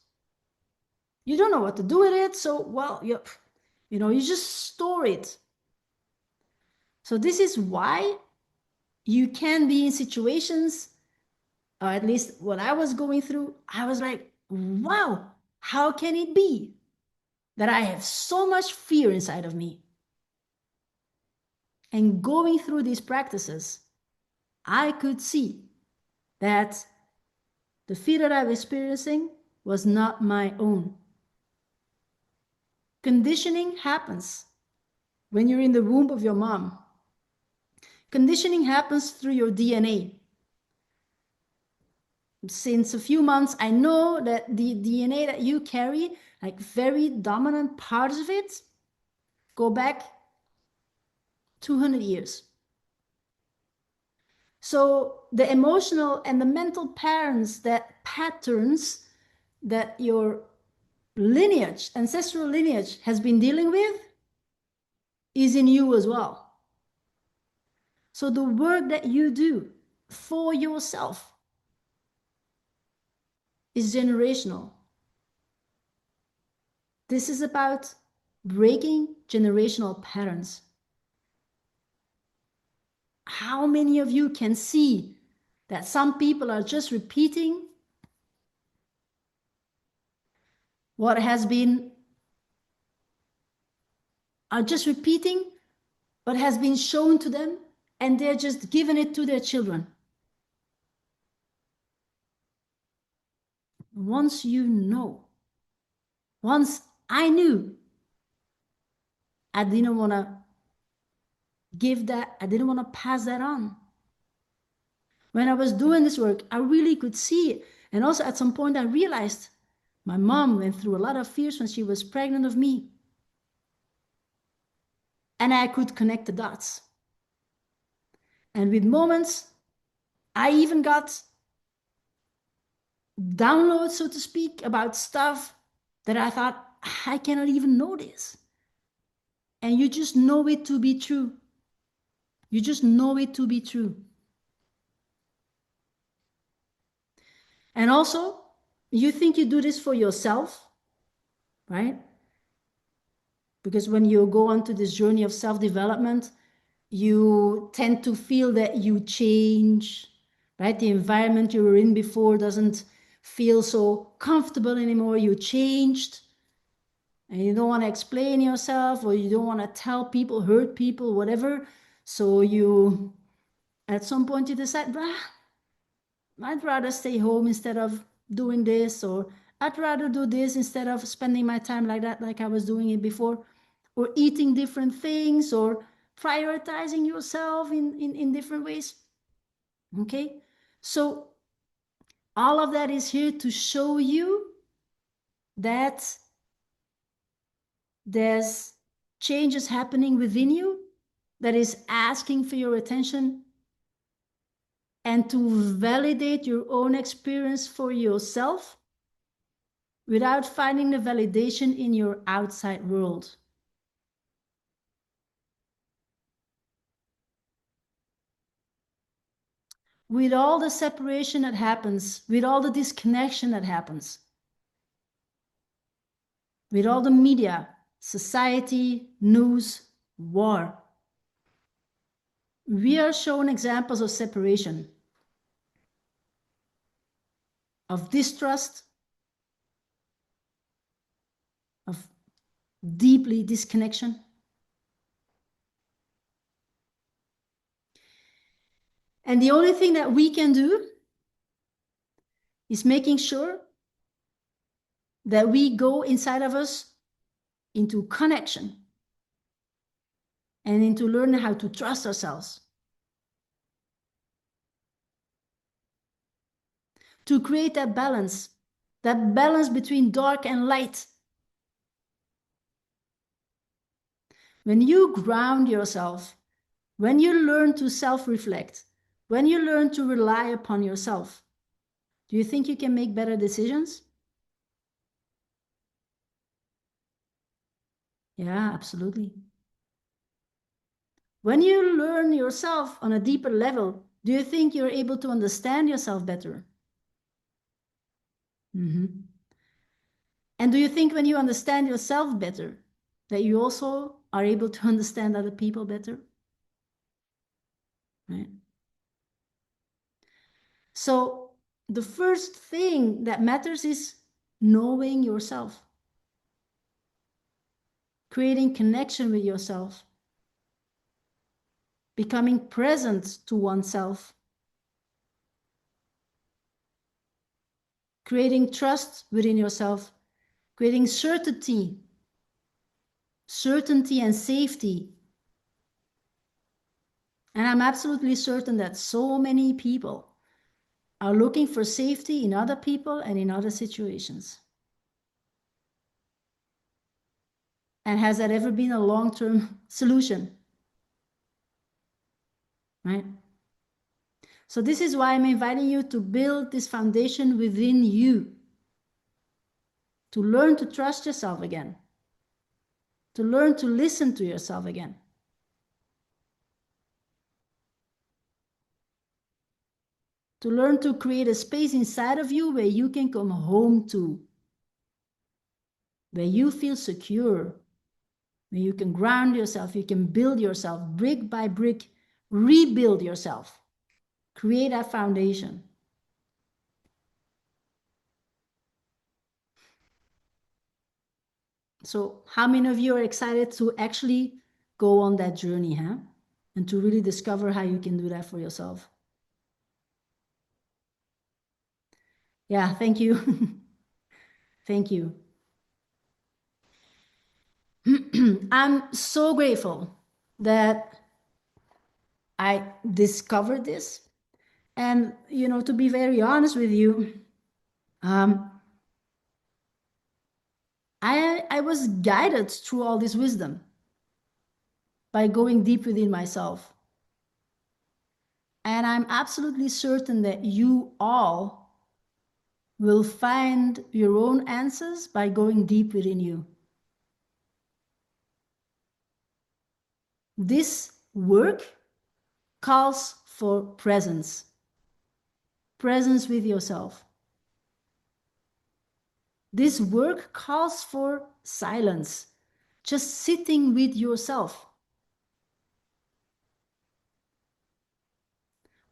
You don't know what to do with it, so, well, you just store it. So this is why you can be in situations, or at least what I was going through, I was like, wow, how can it be that I have so much fear inside of me? And going through these practices, I could see that The fear that I was experiencing was not my own. Conditioning happens when you're in the womb of your mom. Conditioning happens through your DNA. Since a few months, I know that the DNA that you carry, like very dominant parts of it, go back 200 years. So the emotional and the mental patterns that your lineage, ancestral lineage, has been dealing with is in you as well. So the work that you do for yourself is generational. This is about breaking generational patterns. How many of you can see that some people are just repeating what has been, are just repeating what has been shown to them, and they're just giving it to their children? Once you know, once I knew, I didn't want to give that, I didn't want to pass that on. When I was doing this work, I really could see it. And also at some point I realized my mom went through a lot of fears when she was pregnant of me. And I could connect the dots. And with moments, I even got downloads, so to speak, about stuff that I thought, I cannot even know this. And you just know it to be true. You just know it to be true. And also, you think you do this for yourself, right? Because when you go onto this journey of self-development, you tend to feel that you change, right? The environment you were in before doesn't feel so comfortable anymore. You changed and you don't want to explain yourself, or you don't want to tell people, hurt people, whatever. So you, at some point you decide, I'd rather stay home instead of doing this, or I'd rather do this instead of spending my time like that, like I was doing it before, or eating different things, or prioritizing yourself in different ways. Okay, so all of that is here to show you that there's changes happening within you that is asking for your attention, and to validate your own experience for yourself without finding the validation in your outside world. With all the separation that happens, with all the disconnection that happens, with all the media, society, news, war, we are shown examples of separation, of distrust, of deeply disconnection. And the only thing that we can do is making sure that we go inside of us into connection and into learning how to trust ourselves, to create that balance between dark and light. When you ground yourself, when you learn to self-reflect, when you learn to rely upon yourself, do you think you can make better decisions? Yeah, absolutely. When you learn yourself on a deeper level, do you think you're able to understand yourself better? Mm-hmm. And do you think when you understand yourself better, that you also are able to understand other people better? Right? So the first thing that matters is knowing yourself, creating connection with yourself, becoming present to oneself. creating trust within yourself, creating certainty and safety. And I'm absolutely certain that so many people are looking for safety in other people and in other situations. And has that ever been a long-term solution? Right? So this is why I'm inviting you to build this foundation within you, to learn to trust yourself again, to learn to listen to yourself again. To learn to create a space inside of you where you can come home to, where you feel secure, where you can ground yourself, you can build yourself brick by brick, rebuild yourself, create a foundation. So how many of you are excited to actually go on that journey, huh? And to really discover how you can do that for yourself? Yeah, thank you. Thank you. I'm so grateful that I discovered this. And, you know, to be very honest with you, I was guided through all this wisdom by going deep within myself. And I'm absolutely certain that you all will find your own answers by going deep within you. This work calls for presence, presence with yourself. This work calls for silence, just sitting with yourself.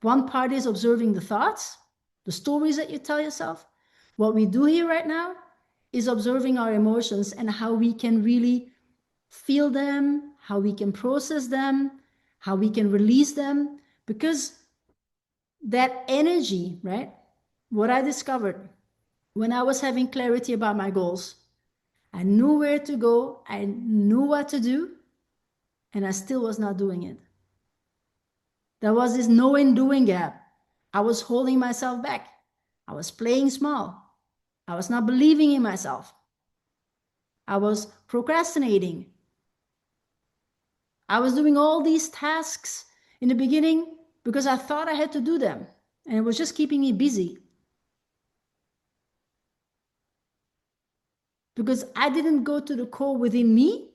One part is observing the thoughts, the stories that you tell yourself. What we do here right now is observing our emotions and how we can really feel them, how we can process them, how we can release them. Because that energy, right? What I discovered when I was having clarity about my goals, I knew where to go, I knew what to do, and I still was not doing it. There was this knowing doing gap. I was holding myself back. I was playing small. I was not believing in myself. I was procrastinating. I was doing all these tasks in the beginning because I thought I had to do them, and it was just keeping me busy. Because I didn't go to the core within me.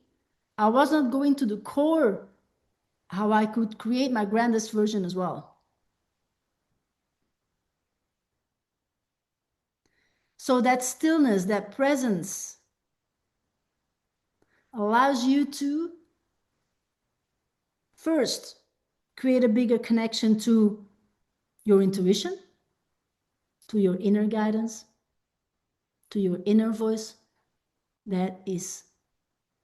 I was not going to the core how I could create my grandest version as well. So that stillness, that presence allows you to first create a bigger connection to your intuition, to your inner guidance, to your inner voice that is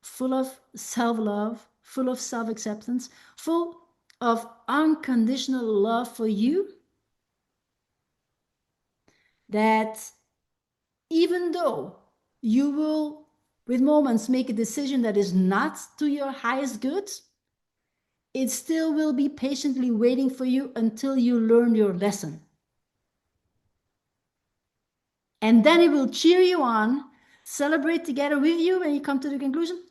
full of self-love, full of self-acceptance, full of unconditional love for you, that even though you will, with moments, make a decision that is not to your highest good, it still will be patiently waiting for you until you learn your lesson. And then it will cheer you on, celebrate together with you when you come to the conclusion,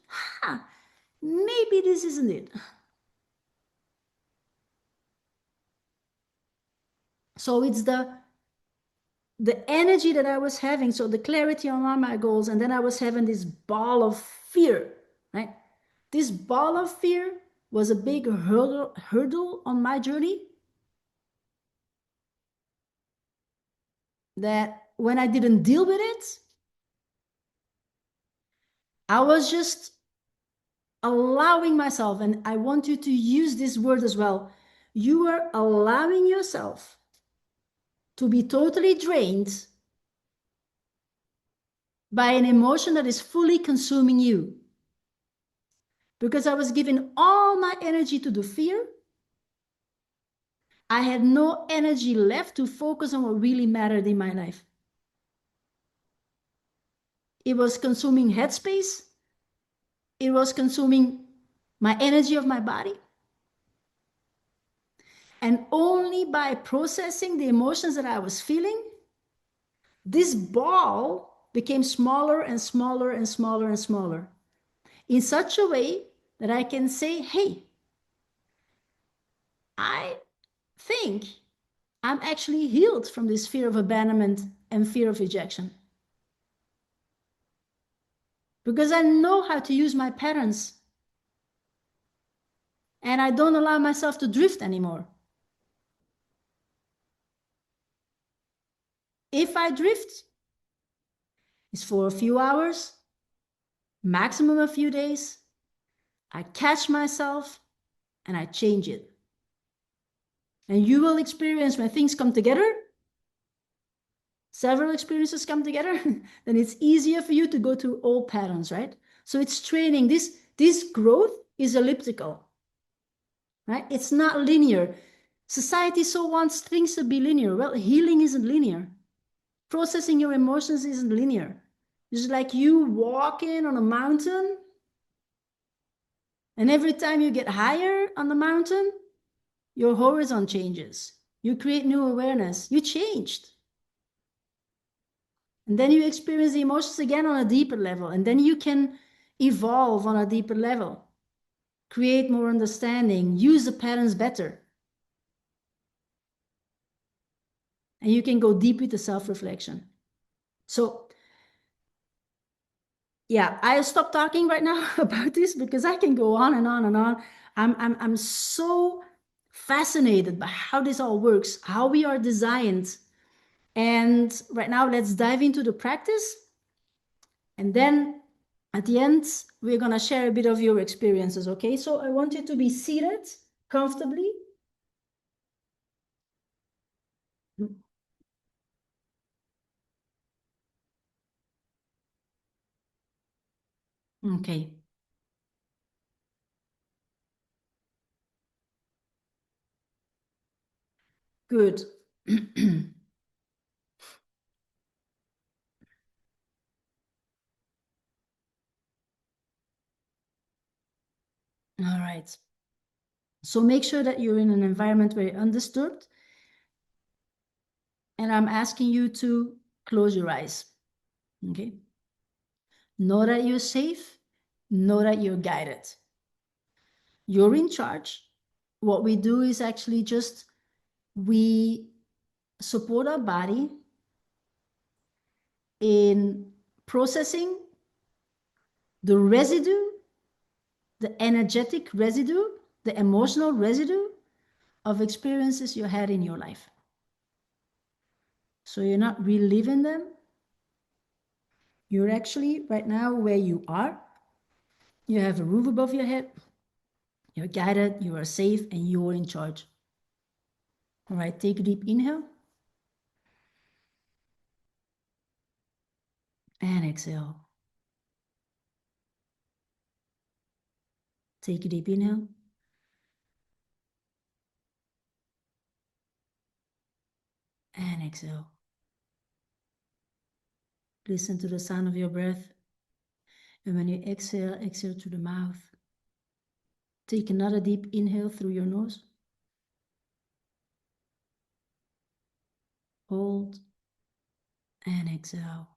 maybe this isn't it. So it's the energy that I was having, so the clarity on my goals, and then I was having this ball of fear, right? This ball of fear was a big hurdle on my journey that when I didn't deal with it, I was just allowing myself, and I want you to use this word as well, you are allowing yourself to be totally drained by an emotion that is fully consuming you. Because I was giving all my energy to the fear, I had no energy left to focus on what really mattered in my life. it was consuming headspace. It was consuming my energy of my body. And only by processing the emotions that I was feeling, this ball became smaller and smaller and smaller and smaller in such a way that I can say, hey, I think I'm actually healed from this fear of abandonment and fear of rejection. Because I know how to use my patterns and I don't allow myself to drift anymore. If I drift, it's for a few hours, maximum a few days. I catch myself and I change it. And you will experience when things come together, several experiences come together, then it's easier for you to go through old patterns, right? So it's training. This growth is elliptical, right? It's not linear. Society so wants things to be linear. Well, healing isn't linear. Processing your emotions isn't linear. It's like you walking on a mountain, and every time you get higher on the mountain, your horizon changes. You create new awareness. You changed. And then you experience the emotions again on a deeper level. And then you can evolve on a deeper level, create more understanding, use the patterns better. And you can go deep with the self-reflection. So yeah, I stop talking right now about this because I can go on and on and on. I'm so fascinated by how this all works, how we are designed. And right now, let's dive into the practice. And then at the end, we're going to share a bit of your experiences, okay? So I want you to be seated comfortably. Okay. Good. All right. So make sure that you're in an environment where you're undisturbed. And I'm asking you to close your eyes. Okay. Know that you're safe. Know that you're guided. You're in charge. What we do is actually just we support our body in processing the residue, the energetic residue, the emotional residue of experiences you had in your life. So you're not reliving them. You're actually right now where you are. You have a roof above your head. You're guided, you are safe, and you're in charge. All right, take a deep inhale. And exhale. Take a deep inhale. And exhale. Listen to the sound of your breath. And when you exhale, exhale through the mouth. Take another deep inhale through your nose. Hold and exhale.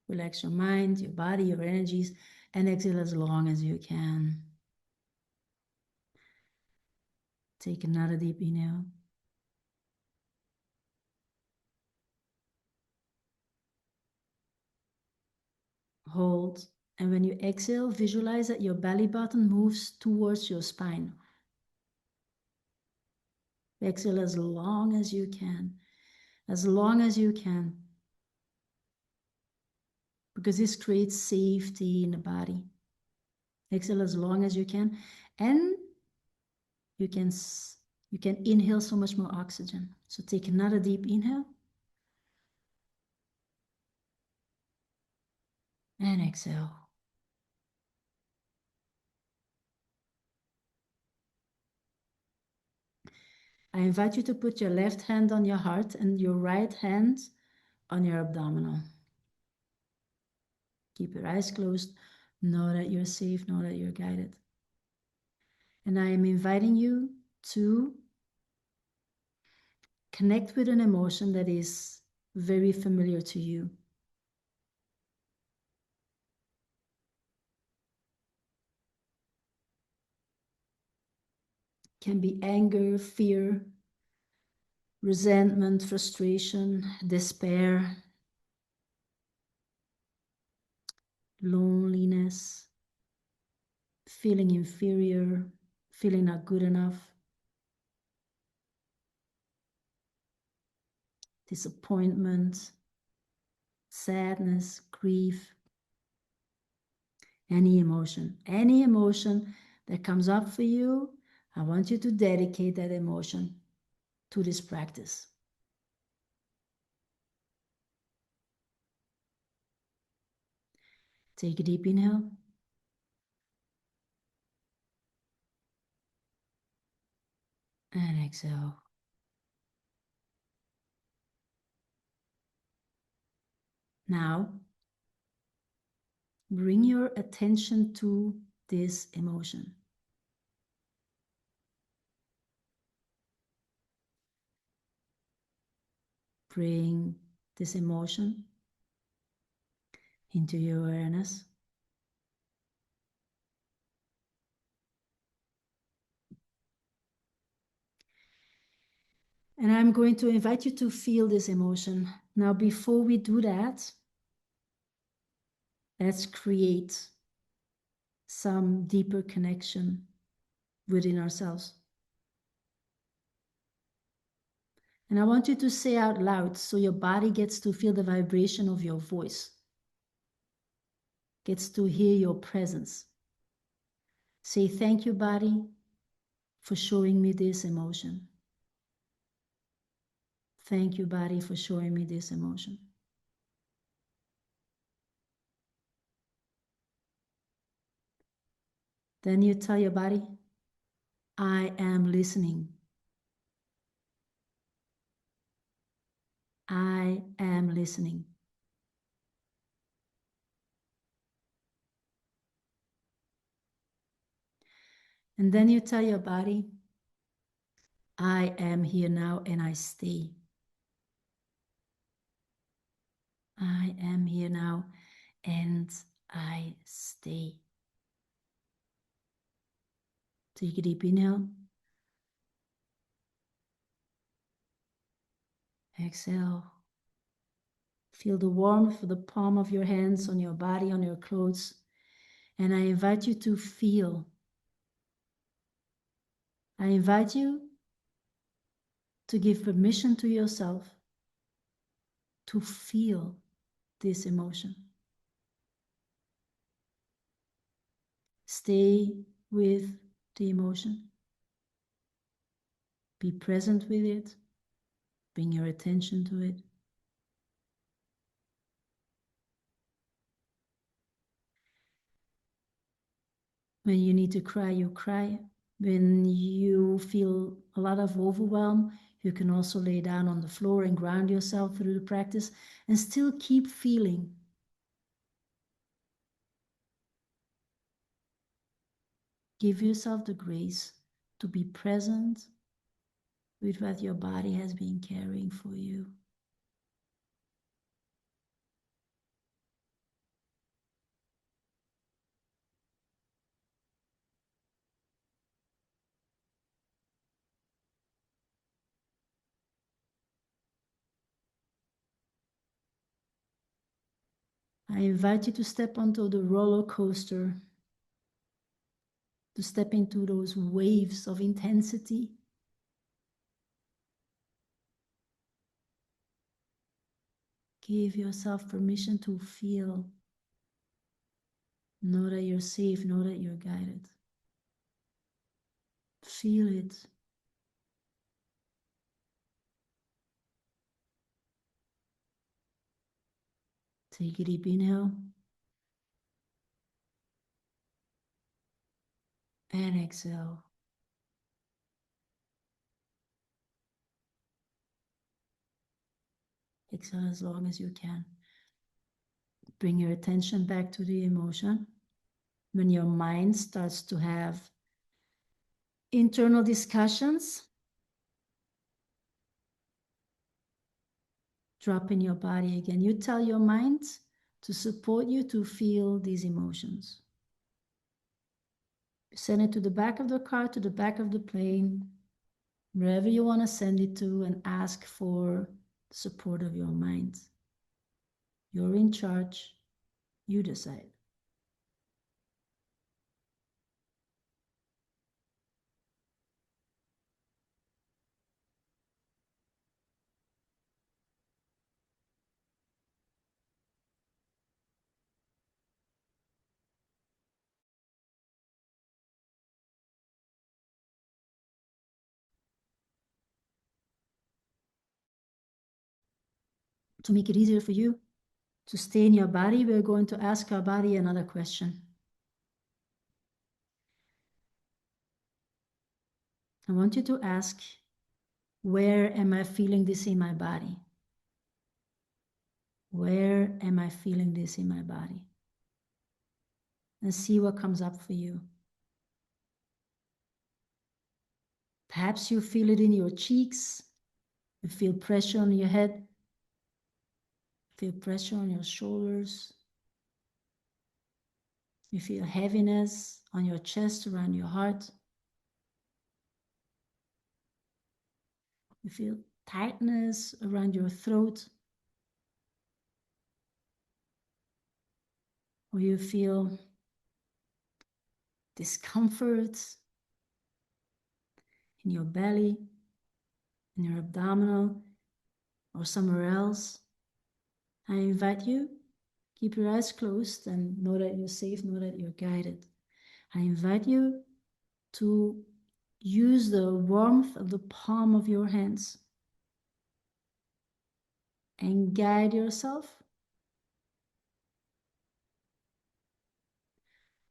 Relax your mind, your body, your energies, and exhale as long as you can. Take another deep inhale. Hold. And when you exhale, visualize that your belly button moves towards your spine. Exhale as long as you can. As long as you can. Because this creates safety in the body. Exhale as long as you can. And you can inhale so much more oxygen. So take another deep inhale. And exhale. I invite you to put your left hand on your heart and your right hand on your abdominal. Keep your eyes closed. Know that you're safe, know that you're guided. And I am inviting you to connect with an emotion that is very familiar to you. Can be anger, fear, resentment, frustration, despair, loneliness, feeling inferior, feeling not good enough, disappointment, sadness, grief, any emotion that comes up for you. I want you to dedicate that emotion to this practice. Take a deep inhale. And exhale. Now, bring your attention to this emotion. Bring this emotion into your awareness. And I'm going to invite you to feel this emotion. Now, before we do that, let's create some deeper connection within ourselves. And I want you to say out loud so your body gets to feel the vibration of your voice, gets to hear your presence. Say, thank you, body, for showing me this emotion. Thank you, body, for showing me this emotion. Then you tell your body, I am listening. I am listening. And then you tell your body, I am here now and I stay. I am here now and I stay. Take a deep inhale. Exhale. Feel the warmth of the palm of your hands on your body, on your clothes. And I invite you to feel. I invite you to give permission to yourself to feel this emotion. Stay with the emotion. Be present with it. Bring your attention to it. When you need to cry, you cry. When you feel a lot of overwhelm, you can also lay down on the floor and ground yourself through the practice and still keep feeling. Give yourself the grace to be present with what your body has been carrying for you. I invite you to step onto the roller coaster, to step into those waves of intensity. Give yourself permission to feel. Know that you're safe, know that you're guided. Feel it. Take a deep inhale. And exhale. Exhale as long as you can. Bring your attention back to the emotion. When your mind starts to have internal discussions, drop in your body again. You tell your mind to support you to feel these emotions. Send it to the back of the car, to the back of the plane, wherever you want to send it to, and ask for the support of your mind. You're in charge. You decide. To make it easier for you to stay in your body, we're going to ask our body another question. I want you to ask, where am I feeling this in my body? Where am I feeling this in my body? And see what comes up for you. Perhaps you feel it in your cheeks. You feel pressure on your head. Feel pressure on your shoulders. You feel heaviness on your chest, around your heart. You feel tightness around your throat. Or you feel discomfort in your belly, in your abdominal, or somewhere else. I invite you, keep your eyes closed and know that you're safe, know that you're guided. I invite you to use the warmth of the palm of your hands and guide yourself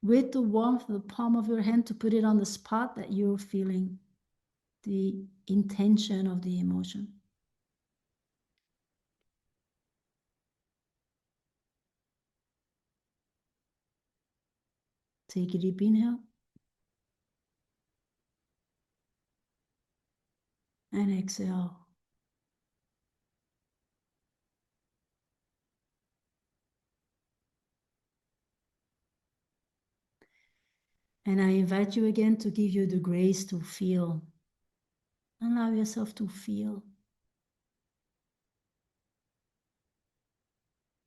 with the warmth of the palm of your hand to put it on the spot that you're feeling the intention of the emotion. Take a deep inhale and exhale. And I invite you again to give you the grace to feel. Allow yourself to feel.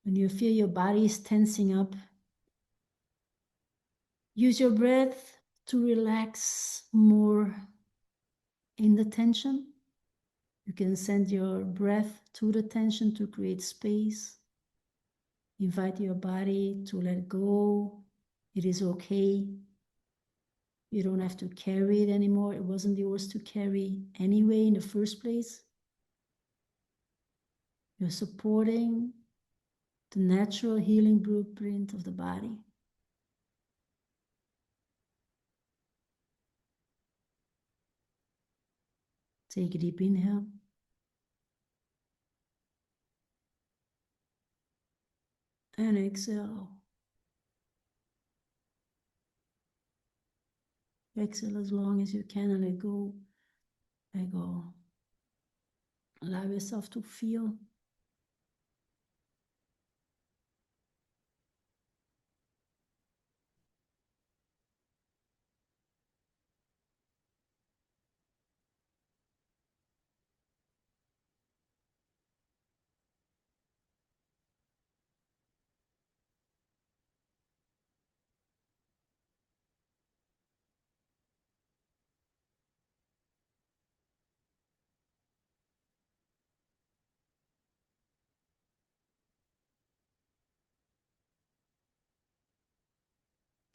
When you feel your body is tensing up, use your breath to relax more in the tension. You can send your breath to the tension to create space. Invite your body to let go. It is okay. You don't have to carry it anymore. It wasn't yours to carry anyway in the first place. You're supporting the natural healing blueprint of the body. Take a deep inhale. And exhale. Exhale as long as you can and let go. Let go. Allow yourself to feel.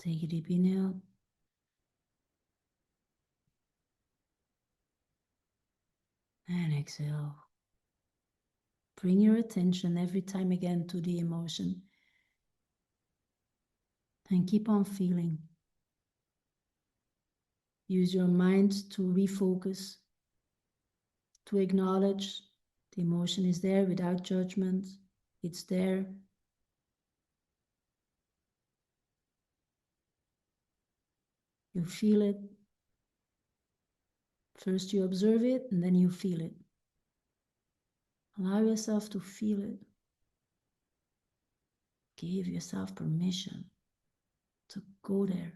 Take a deep inhale. And exhale. Bring your attention every time again to the emotion. And keep on feeling. Use your mind to refocus, to acknowledge the emotion is there without judgment. It's there. You feel it. First you observe it, and then you feel it. Allow yourself to feel it. Give yourself permission to go there.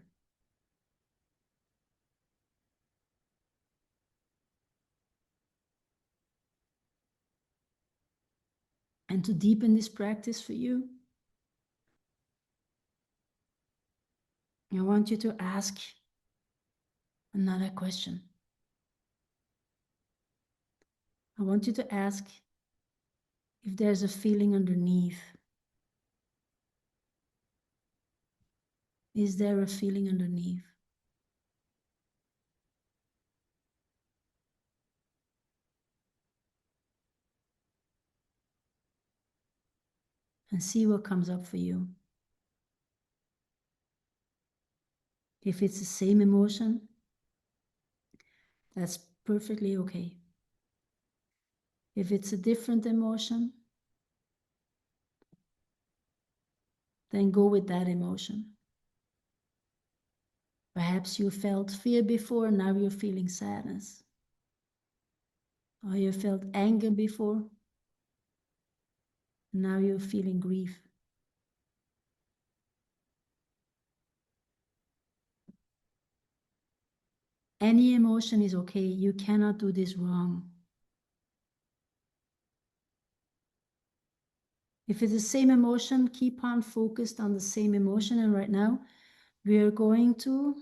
And to deepen this practice for you, I want you to ask another question. I want you to ask if there's a feeling underneath. Is there a feeling underneath? And see what comes up for you. If it's the same emotion, that's perfectly okay. If it's a different emotion, then go with that emotion. Perhaps you felt fear before, now you're feeling sadness. Or you felt anger before, now you're feeling grief. Any emotion is okay. You cannot do this wrong. If it's the same emotion, keep on focused on the same emotion. And right now, we are going to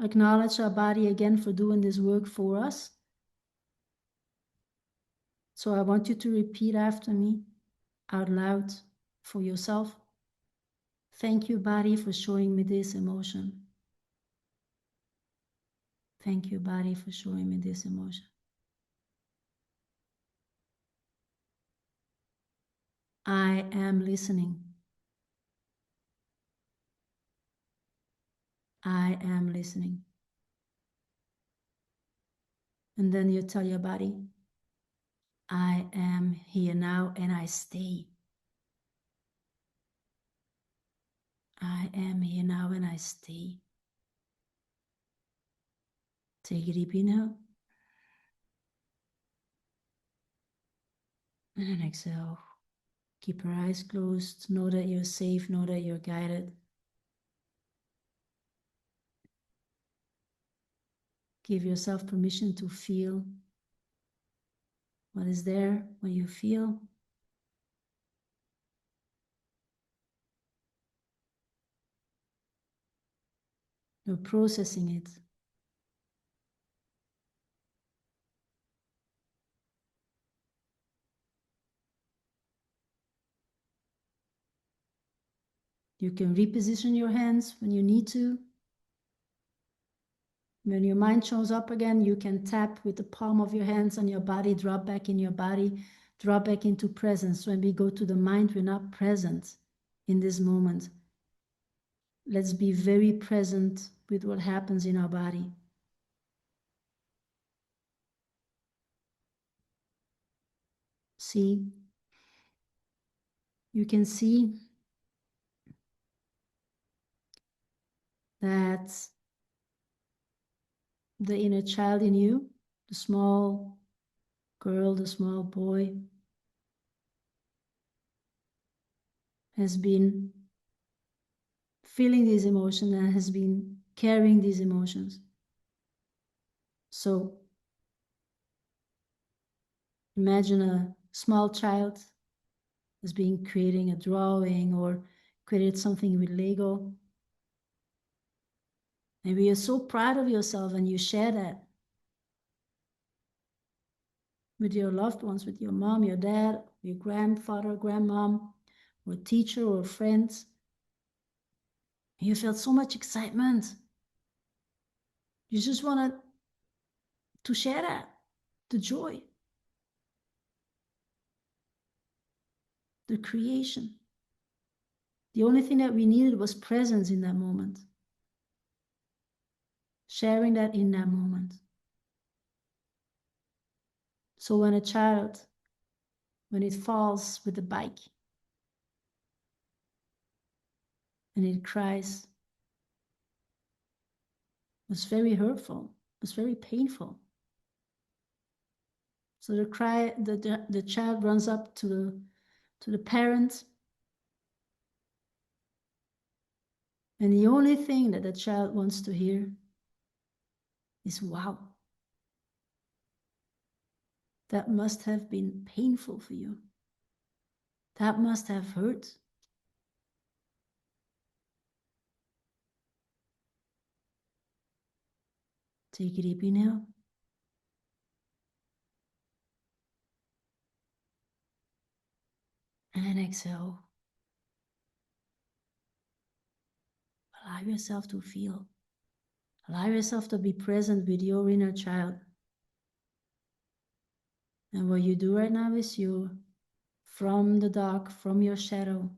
acknowledge our body again for doing this work for us. So I want you to repeat after me out loud for yourself. Thank you, body, for showing me this emotion. Thank you, body, for showing me this emotion. I am listening. I am listening. And then you tell your body, I am here now and I stay. I am here now and I stay. Take a deep inhale. And then exhale. Keep your eyes closed. Know that you're safe. Know that you're guided. Give yourself permission to feel what is there, what you feel. You're processing it. You can reposition your hands when you need to. When your mind shows up again, you can tap with the palm of your hands on your body, drop back in your body, drop back into presence. When we go to the mind, we're not present in this moment. Let's be very present with what happens in our body. See, you can see that the inner child in you, the small girl, the small boy, has been feeling these emotions and has been carrying these emotions. So imagine a small child has been creating a drawing or created something with Lego. Maybe you're so proud of yourself and you share that with your loved ones, with your mom, your dad, your grandfather, grandmom, or teacher or friends. You felt so much excitement. You just wanted to share that, the joy, the creation. The only thing that we needed was presence in that moment. Sharing that in that moment. So when a child, when it falls with the bike and it cries, was very hurtful, was very painful. So the child runs up to the parent, and the only thing that the child wants to hear is, wow, that must have been painful for you. That must have hurt. Take a deep inhale. And exhale. Allow yourself to feel. Allow yourself to be present with your inner child. And what you do right now is you, from the dark, from your shadow,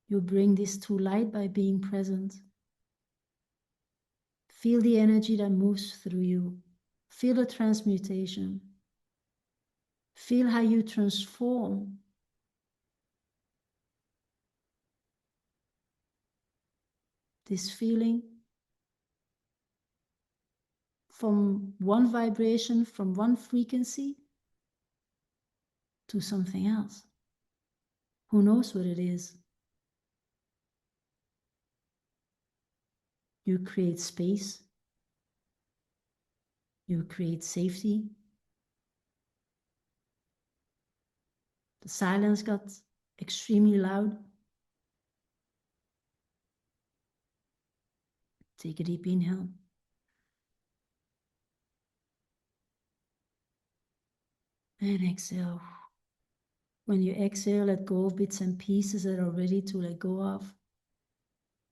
you bring this to light by being present. Feel the energy that moves through you. Feel the transmutation. Feel how you transform. This feeling from one vibration, from one frequency to something else. Who knows what it is? You create space. You create safety. The silence got extremely loud. Take a deep inhale. And exhale. When you exhale, let go of bits and pieces that are ready to let go of.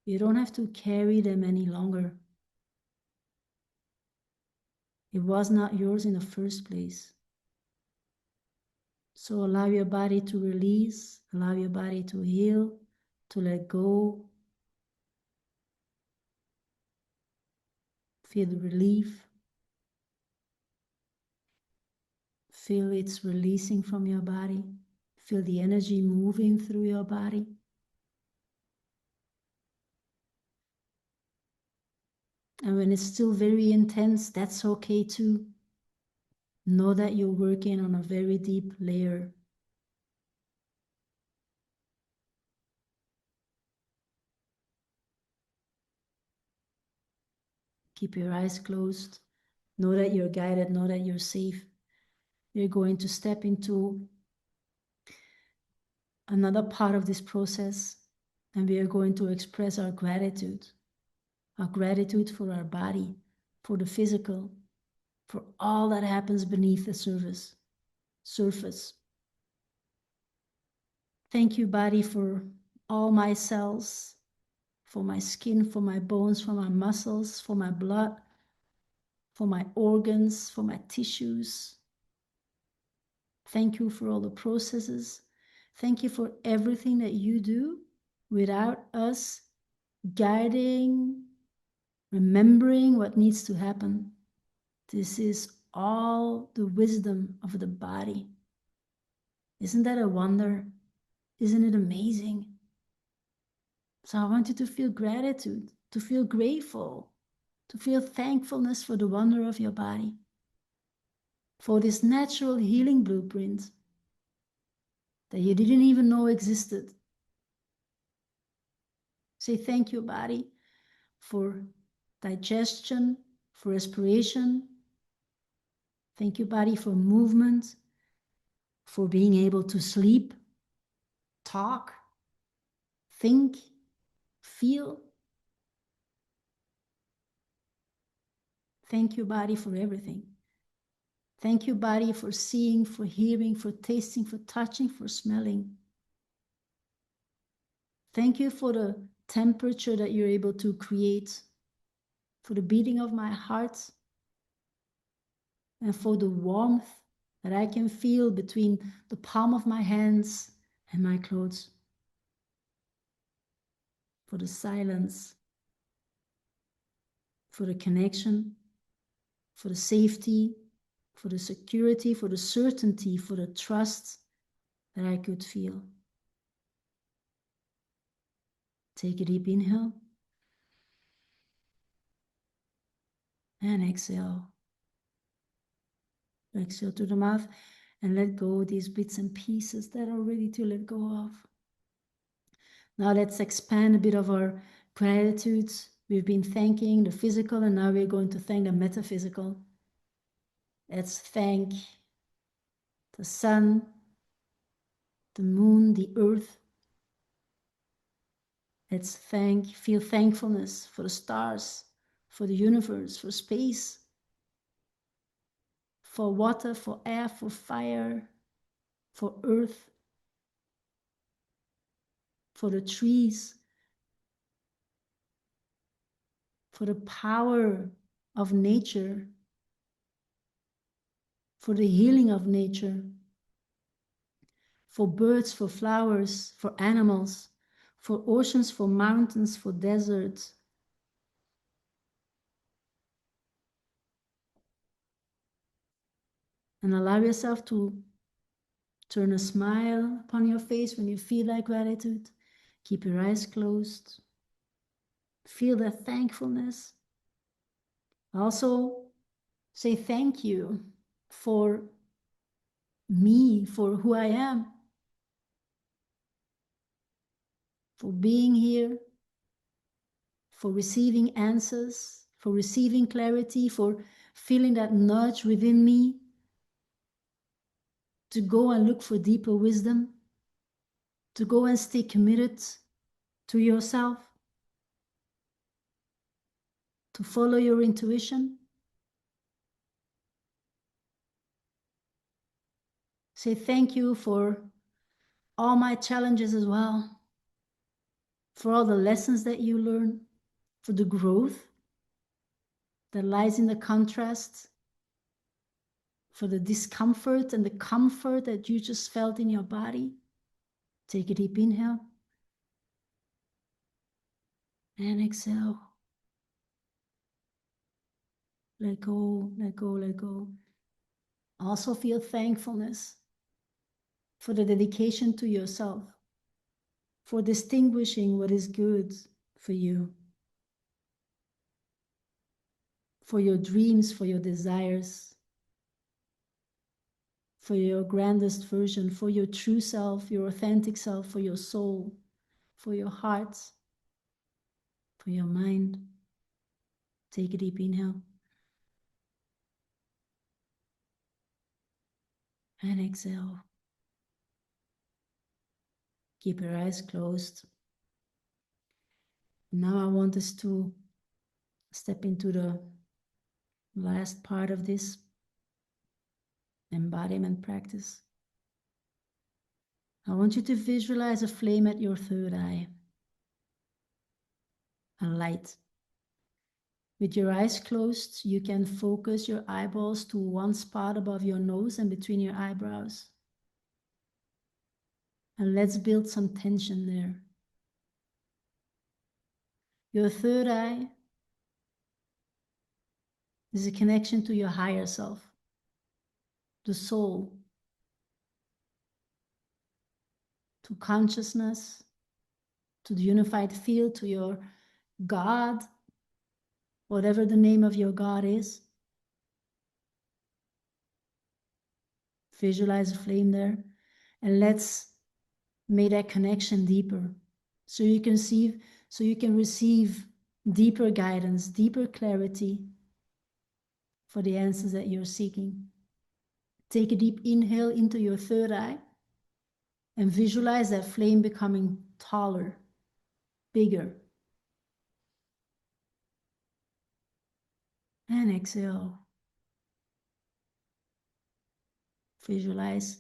You don't have to carry them any longer. It was not yours in the first place. So allow your body to release, allow your body to heal, to let go. Feel the relief. Feel it's releasing from your body. Feel the energy moving through your body. And when it's still very intense, that's okay too. Know that you're working on a very deep layer. Keep your eyes closed. Know that you're guided, know that you're safe. You're going to step into another part of this process, and we are going to express our gratitude for our body, for the physical, for all that happens beneath the surface. Thank you, body, for all my cells, for my skin, for my bones, for my muscles, for my blood, for my organs, for my tissues. Thank you for all the processes. Thank you for everything that you do without us guiding, remembering what needs to happen. This is all the wisdom of the body. Isn't that a wonder? Isn't it amazing? So I want you to feel gratitude, to feel grateful, to feel thankfulness for the wonder of your body, for this natural healing blueprint that you didn't even know existed. Say thank you, body, for digestion, for respiration. Thank you, body, for movement, for being able to sleep, talk, think, feel. Thank you, body, for everything. Thank you, body, for seeing, for hearing, for tasting, for touching, for smelling. Thank you for the temperature that you're able to create, for the beating of my heart, and for the warmth that I can feel between the palm of my hands and my clothes, for the silence, for the connection, for the safety, for the security, for the certainty, for the trust that I could feel. Take a deep inhale. And exhale. Exhale through the mouth and let go these bits and pieces that are ready to let go of. Now let's expand a bit of our gratitude. We've been thanking the physical, and now we're going to thank the metaphysical. Let's thank the sun, the moon, the earth. Let's feel thankfulness for the stars, for the universe, for space, for water, for air, for fire, for earth, for the trees, for the power of nature, for the healing of nature, for birds, for flowers, for animals, for oceans, for mountains, for deserts. And allow yourself to turn a smile upon your face when you feel that gratitude. Keep your eyes closed. Feel that thankfulness. Also, say thank you for me, for who I am, for being here, for receiving answers, for receiving clarity, for feeling that nudge within me to go and look for deeper wisdom, to go and stay committed to yourself, to follow your intuition. Say thank you for all my challenges as well, for all the lessons that you learn, for the growth that lies in the contrast, for the discomfort and the comfort that you just felt in your body. Take a deep inhale and exhale. Let go, let go, let go. Also feel thankfulness for the dedication to yourself, for distinguishing what is good for you, for your dreams, for your desires, for your grandest version, for your true self, your authentic self, for your soul, for your heart, for your mind. Take a deep inhale and exhale. Keep your eyes closed. Now I want us to step into the last part of this embodiment practice. I want you to visualize a flame at your third eye, a light. With your eyes closed, you can focus your eyeballs to one spot above your nose and between your eyebrows. And let's build some tension there. Your third eye is a connection to your higher self, the soul, to consciousness, to the unified field, to your God, whatever the name of your God is. Visualize a flame there, and let's make that connection deeper, so you can receive deeper guidance, deeper clarity for the answers that you're seeking. Take a deep inhale into your third eye and visualize that flame becoming taller, bigger. And exhale. Visualize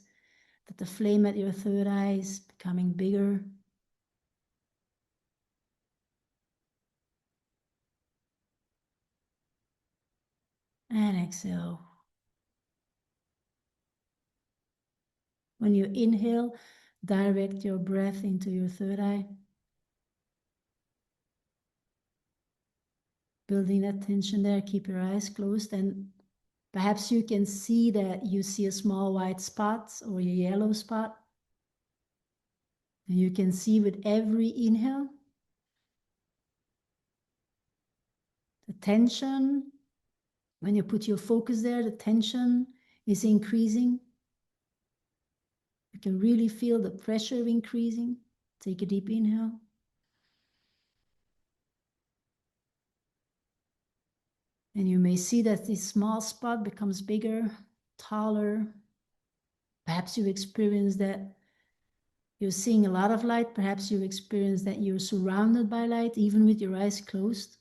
that the flame at your third eye is becoming bigger. And exhale. When you inhale, direct your breath into your third eye, building that tension there. Keep your eyes closed, and perhaps you can see that you see a small white spot or a yellow spot. And you can see with every inhale, the tension When you put your focus there, the tension is increasing. You can really feel the pressure increasing. Take a deep inhale. And you may see that this small spot becomes bigger, taller. Perhaps you experience that you're seeing a lot of light. Perhaps you experience that you're surrounded by light, even with your eyes closed.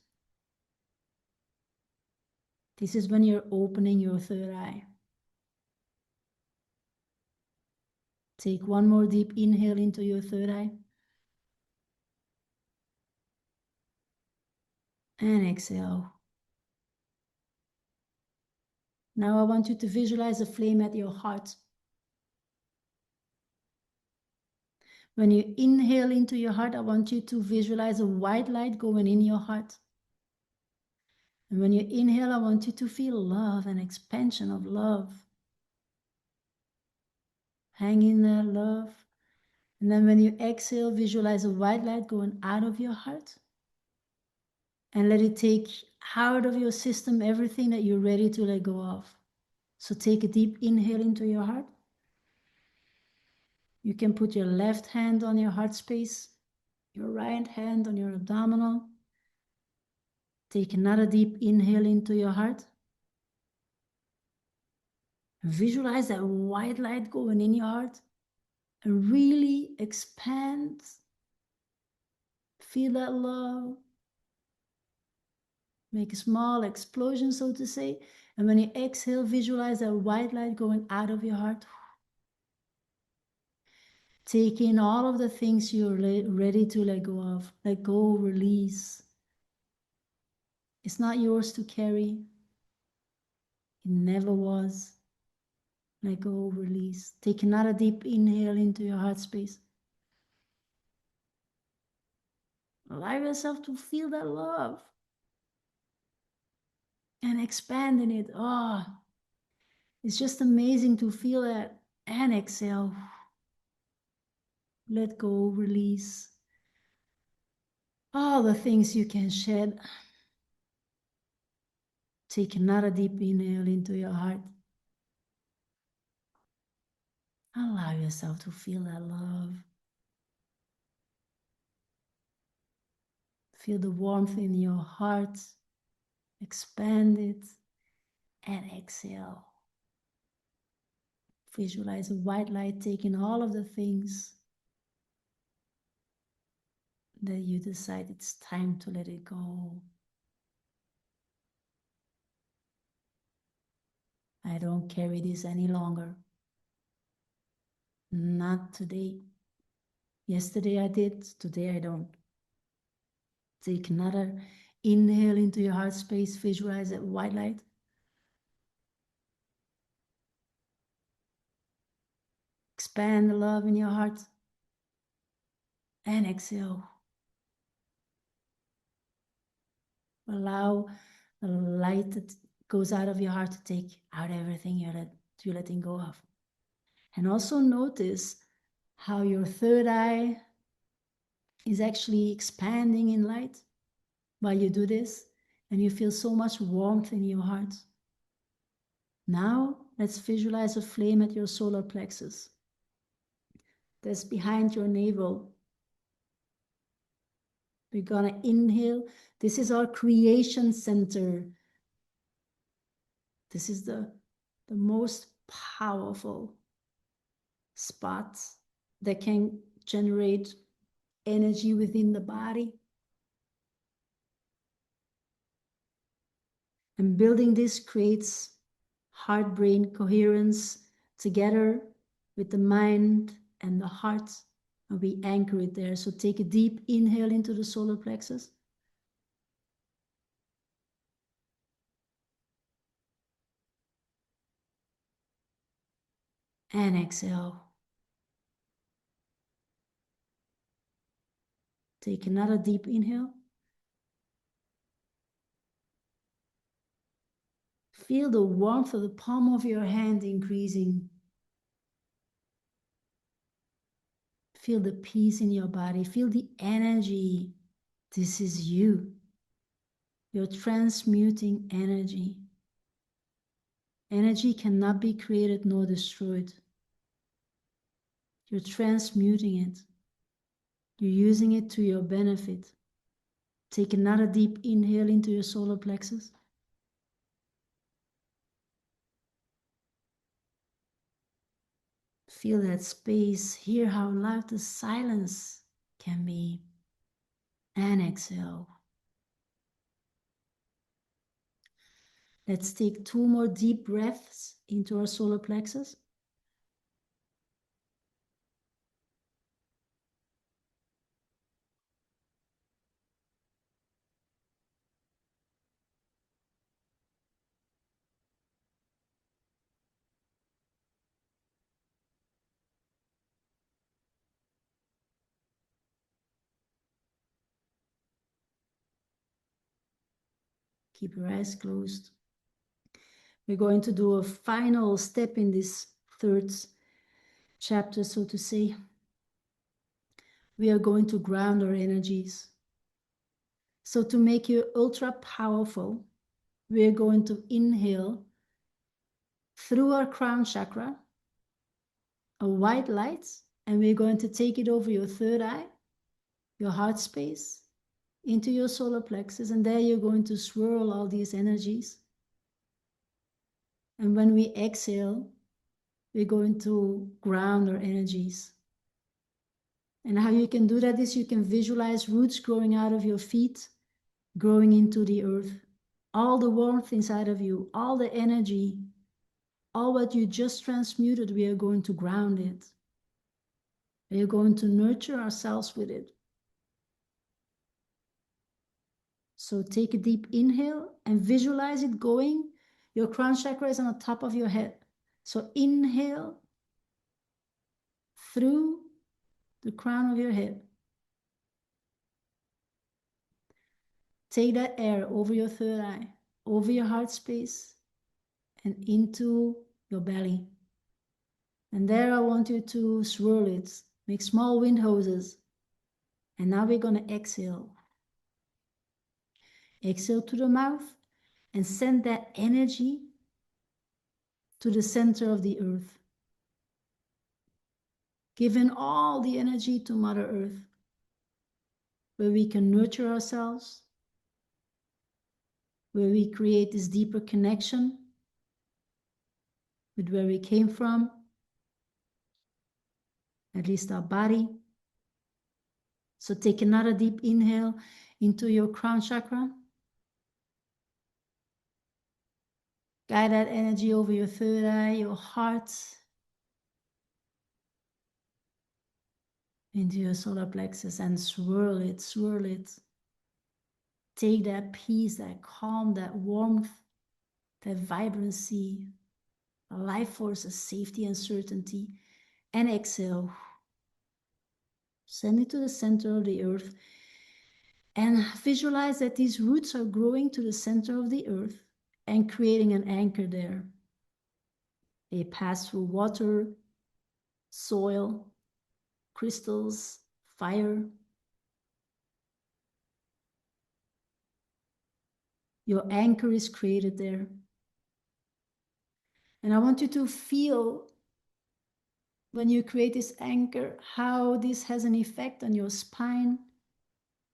This is when you're opening your third eye. Take one more deep inhale into your third eye. And exhale. Now I want you to visualize a flame at your heart. When you inhale into your heart, I want you to visualize a white light going in your heart. And when you inhale, I want you to feel love and expansion of love. Hang in there, love. And then when you exhale, visualize a white light going out of your heart. And let it take out of your system everything that you're ready to let go of. So take a deep inhale into your heart. You can put your left hand on your heart space, your right hand on your abdominal. Take another deep inhale into your heart. Visualize that white light going in your heart and really expand. Feel that love. Make a small explosion, so to say. And when you exhale, visualize that white light going out of your heart. Take in all of the things you're ready to let go of. Let go, release. It's not yours to carry. It never was. Let go, release. Take another deep inhale into your heart space. Allow yourself to feel that love. And expanding it. Oh, it's just amazing to feel that. And exhale. Let go, release. All the things you can shed. Take another deep inhale into your heart. Allow yourself to feel that love. Feel the warmth in your heart. Expand it and exhale. Visualize a white light taking all of the things that you decide it's time to let it go. I don't carry this any longer. Not today. Yesterday I did, today I don't. Take another inhale into your heart space, visualize that white light. Expand the love in your heart. And exhale. Allow the light that goes out of your heart to take out everything you're letting go of. And also notice how your third eye is actually expanding in light while you do this, and you feel so much warmth in your heart. Now, let's visualize a flame at your solar plexus. That's behind your navel. We're gonna inhale. This is our creation center. This is the most powerful spot that can generate energy within the body. And building this creates heart-brain coherence together with the mind and the heart. And we anchor it there. So take a deep inhale into the solar plexus. And exhale. Take another deep inhale. Feel the warmth of the palm of your hand increasing. Feel the peace in your body. Feel the energy. This is you. You're transmuting energy. Energy cannot be created nor destroyed. You're transmuting it. You're using it to your benefit. Take another deep inhale into your solar plexus. Feel that space. Hear how loud the silence can be. And exhale. Let's take 2 more deep breaths into our solar plexus. Keep your eyes closed. We're going to do a final step in this third chapter, so to say. We are going to ground our energies. So to make you ultra powerful, we are going to inhale through our crown chakra, a white light, and we're going to take it over your third eye, your heart space, into your solar plexus, and there you're going to swirl all these energies. And when we exhale, we're going to ground our energies. And how you can do that is you can visualize roots growing out of your feet, growing into the earth. All the warmth inside of you, all the energy, all what you just transmuted, we are going to ground it. We are going to nurture ourselves with it. So take a deep inhale and visualize it going. Your crown chakra is on the top of your head. So inhale through the crown of your head. Take that air over your third eye, over your heart space, and into your belly. And there I want you to swirl it, make small wind hoses. And now we're going to exhale. Exhale to the mouth and send that energy to the center of the earth. Giving all the energy to Mother Earth, where we can nurture ourselves, where we create this deeper connection with where we came from, at least our body. So take another deep inhale into your crown chakra. Guide that energy over your third eye, your heart, into your solar plexus, and swirl it, swirl it. Take that peace, that calm, that warmth, that vibrancy, a life force, a safety and certainty, and exhale. Send it to the center of the earth and visualize that these roots are growing to the center of the earth and creating an anchor there. They pass through water, soil, crystals, fire. Your anchor is created there. And I want you to feel, when you create this anchor, how this has an effect on your spine,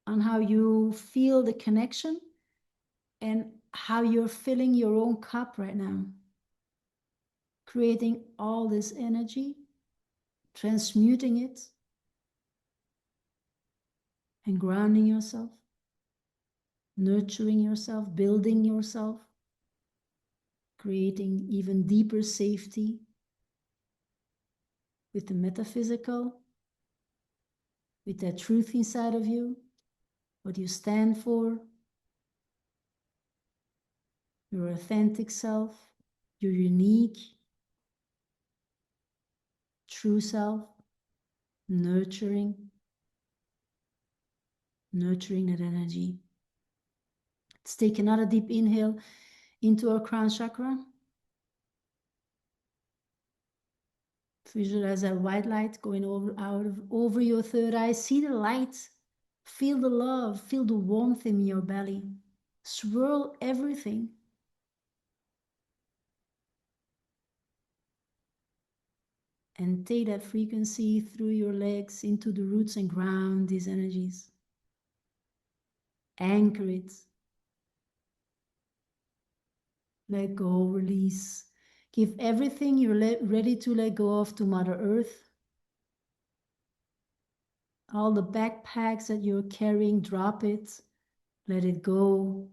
on how you feel the connection, and how you're filling your own cup right now. Creating all this energy, transmuting it, and grounding yourself, nurturing yourself, building yourself, creating even deeper safety with the metaphysical, with that truth inside of you, what you stand for, your authentic self, your unique, true self, nurturing that energy. Let's take another deep inhale into our crown chakra. Visualize that white light going over your third eye. See the light. Feel the love. Feel the warmth in your belly. Swirl everything. And take that frequency through your legs into the roots and ground these energies. Anchor it. Let go, release. Give everything you're ready to let go of to Mother Earth. All the backpacks that you're carrying, drop it. Let it go.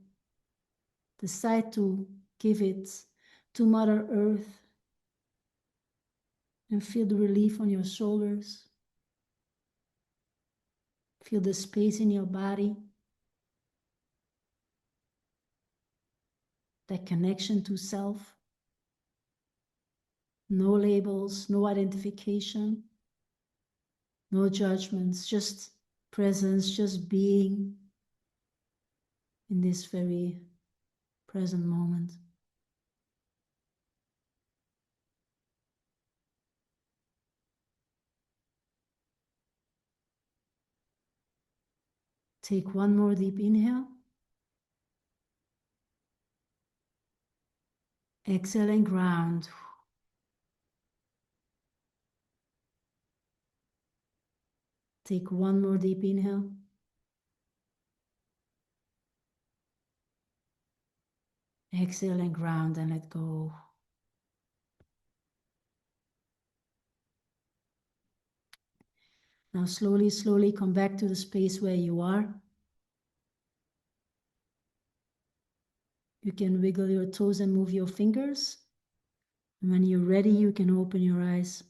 Decide to give it to Mother Earth. And feel the relief on your shoulders. Feel the space in your body. That connection to self. No labels, no identification, no judgments, just presence, just being in this very present moment. Take one more deep inhale. Exhale and ground. Take one more deep inhale. Exhale and ground and let go. Now slowly, slowly come back to the space where you are. You can wiggle your toes and move your fingers. And when you're ready, you can open your eyes.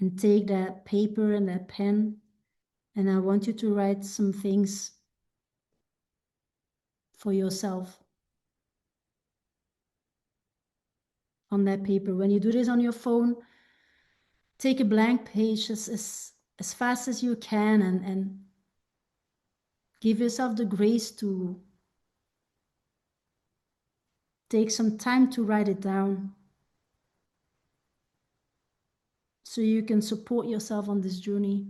And take that paper and that pen, and I want you to write some things for yourself on that paper. When you do this on your phone, take a blank page as fast as you can and give yourself the grace to take some time to write it down so you can support yourself on this journey.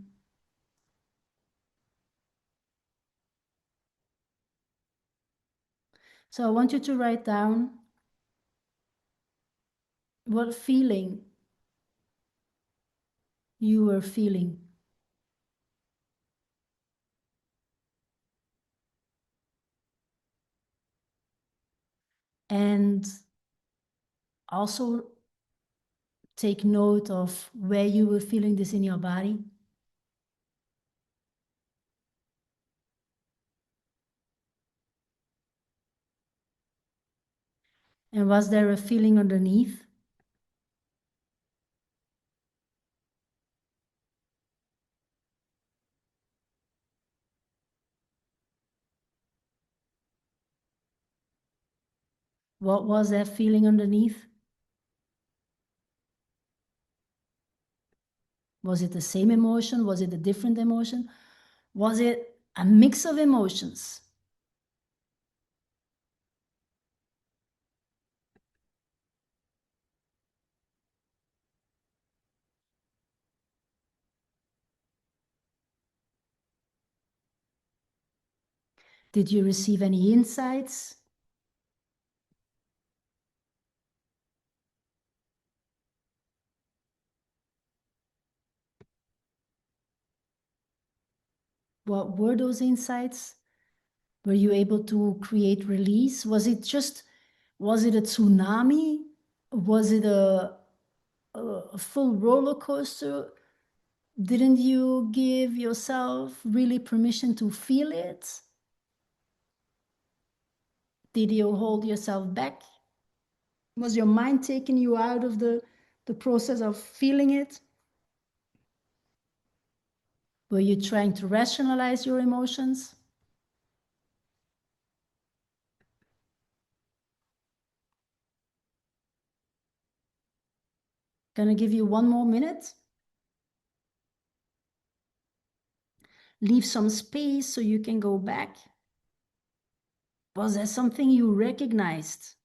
So I want you to write down what feeling you were feeling. And also take note of where you were feeling this in your body. And was there a feeling underneath? What was that feeling underneath? Was it the same emotion? Was it a different emotion? Was it a mix of emotions? Did you receive any insights? What were those insights? Were you able to create release? Was it a tsunami? Was it a full roller coaster? Didn't you give yourself really permission to feel it? Did you hold yourself back? Was your mind taking you out of the process of feeling it? Were you trying to rationalize your emotions? Gonna give you one more minute. Leave some space so you can go back. Was there something you recognized?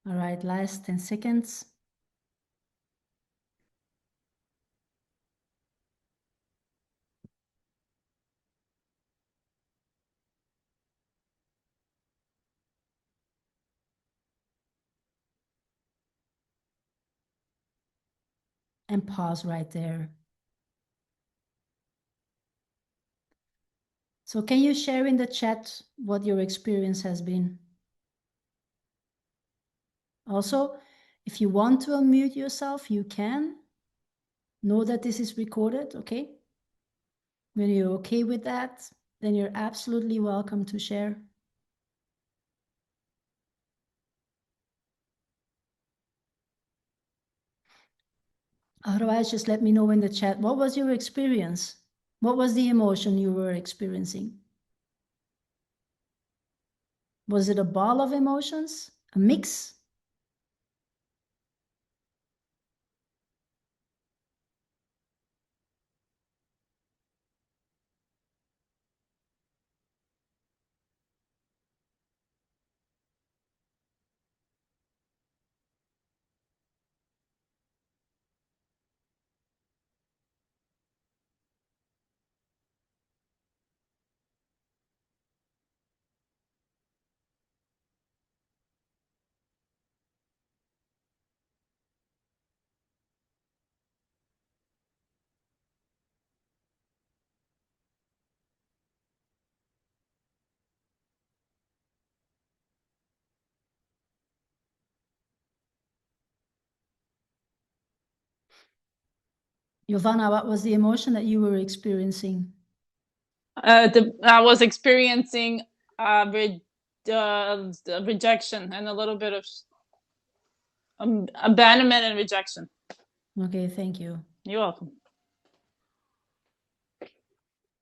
All right, last 10 seconds. And pause right there. So can you share in the chat what your experience has been? Also, if you want to unmute yourself, you can. Know that this is recorded, okay? When you're okay with that, then you're absolutely welcome to share. Otherwise, just let me know in the chat. What was your experience? What was the emotion you were experiencing? Was it a ball of emotions? A mix? Giovanna, what was the emotion that you were experiencing? I was experiencing rejection and a little bit of abandonment and rejection. Okay, thank you. You're welcome.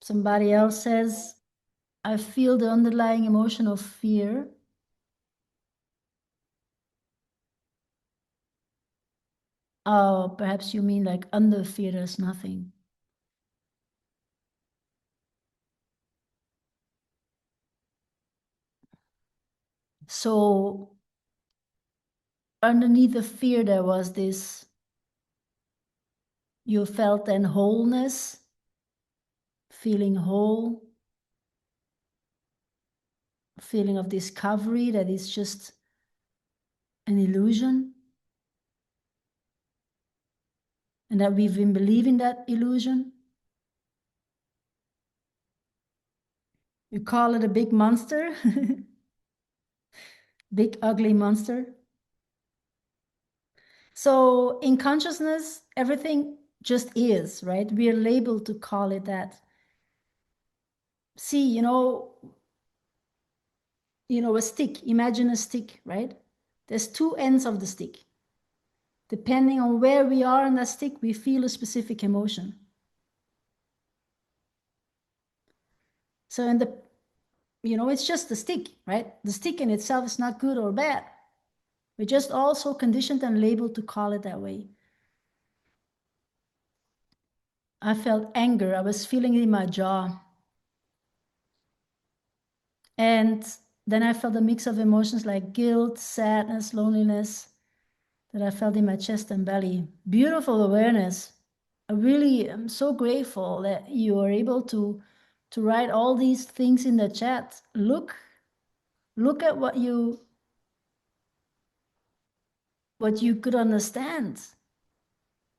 Somebody else says, I feel the underlying emotion of fear. Oh, perhaps you mean like under fear there's nothing. So underneath the fear, there was this, you felt then wholeness, feeling whole, feeling of discovery that is just an illusion, and that we've been believing that illusion. You call it a big monster, big ugly monster. So in consciousness, everything just is, right? We are labeled to call it that. See, a stick. Imagine a stick, right? There's two ends of the stick. Depending on where we are on that stick, we feel a specific emotion. So it's just the stick, right? The stick in itself is not good or bad. We're just also conditioned and labeled to call it that way. I felt anger. I was feeling it in my jaw. And then I felt a mix of emotions like guilt, sadness, loneliness that I felt in my chest and belly. Beautiful awareness. I really am so grateful that you are able to write all these things in the chat. Look at what you could understand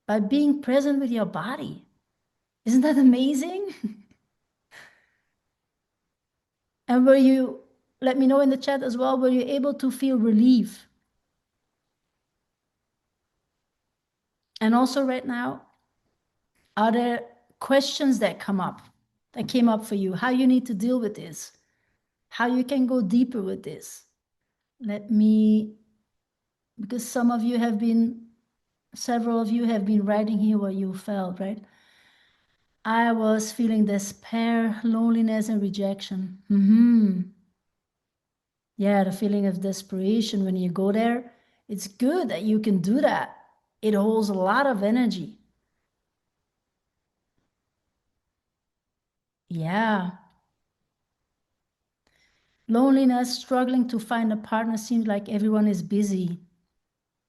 by being present with your body. Isn't that amazing? And were you, let me know in the chat as well, were you able to feel relief? And also right now, are there questions that came up for you? How you need to deal with this? How you can go deeper with this? Because several of you have been writing here what you felt, right? I was feeling despair, loneliness, and rejection. Yeah, the feeling of desperation when you go there, it's good that you can do that. It holds a lot of energy. Yeah. Loneliness, struggling to find a partner, seems like everyone is busy.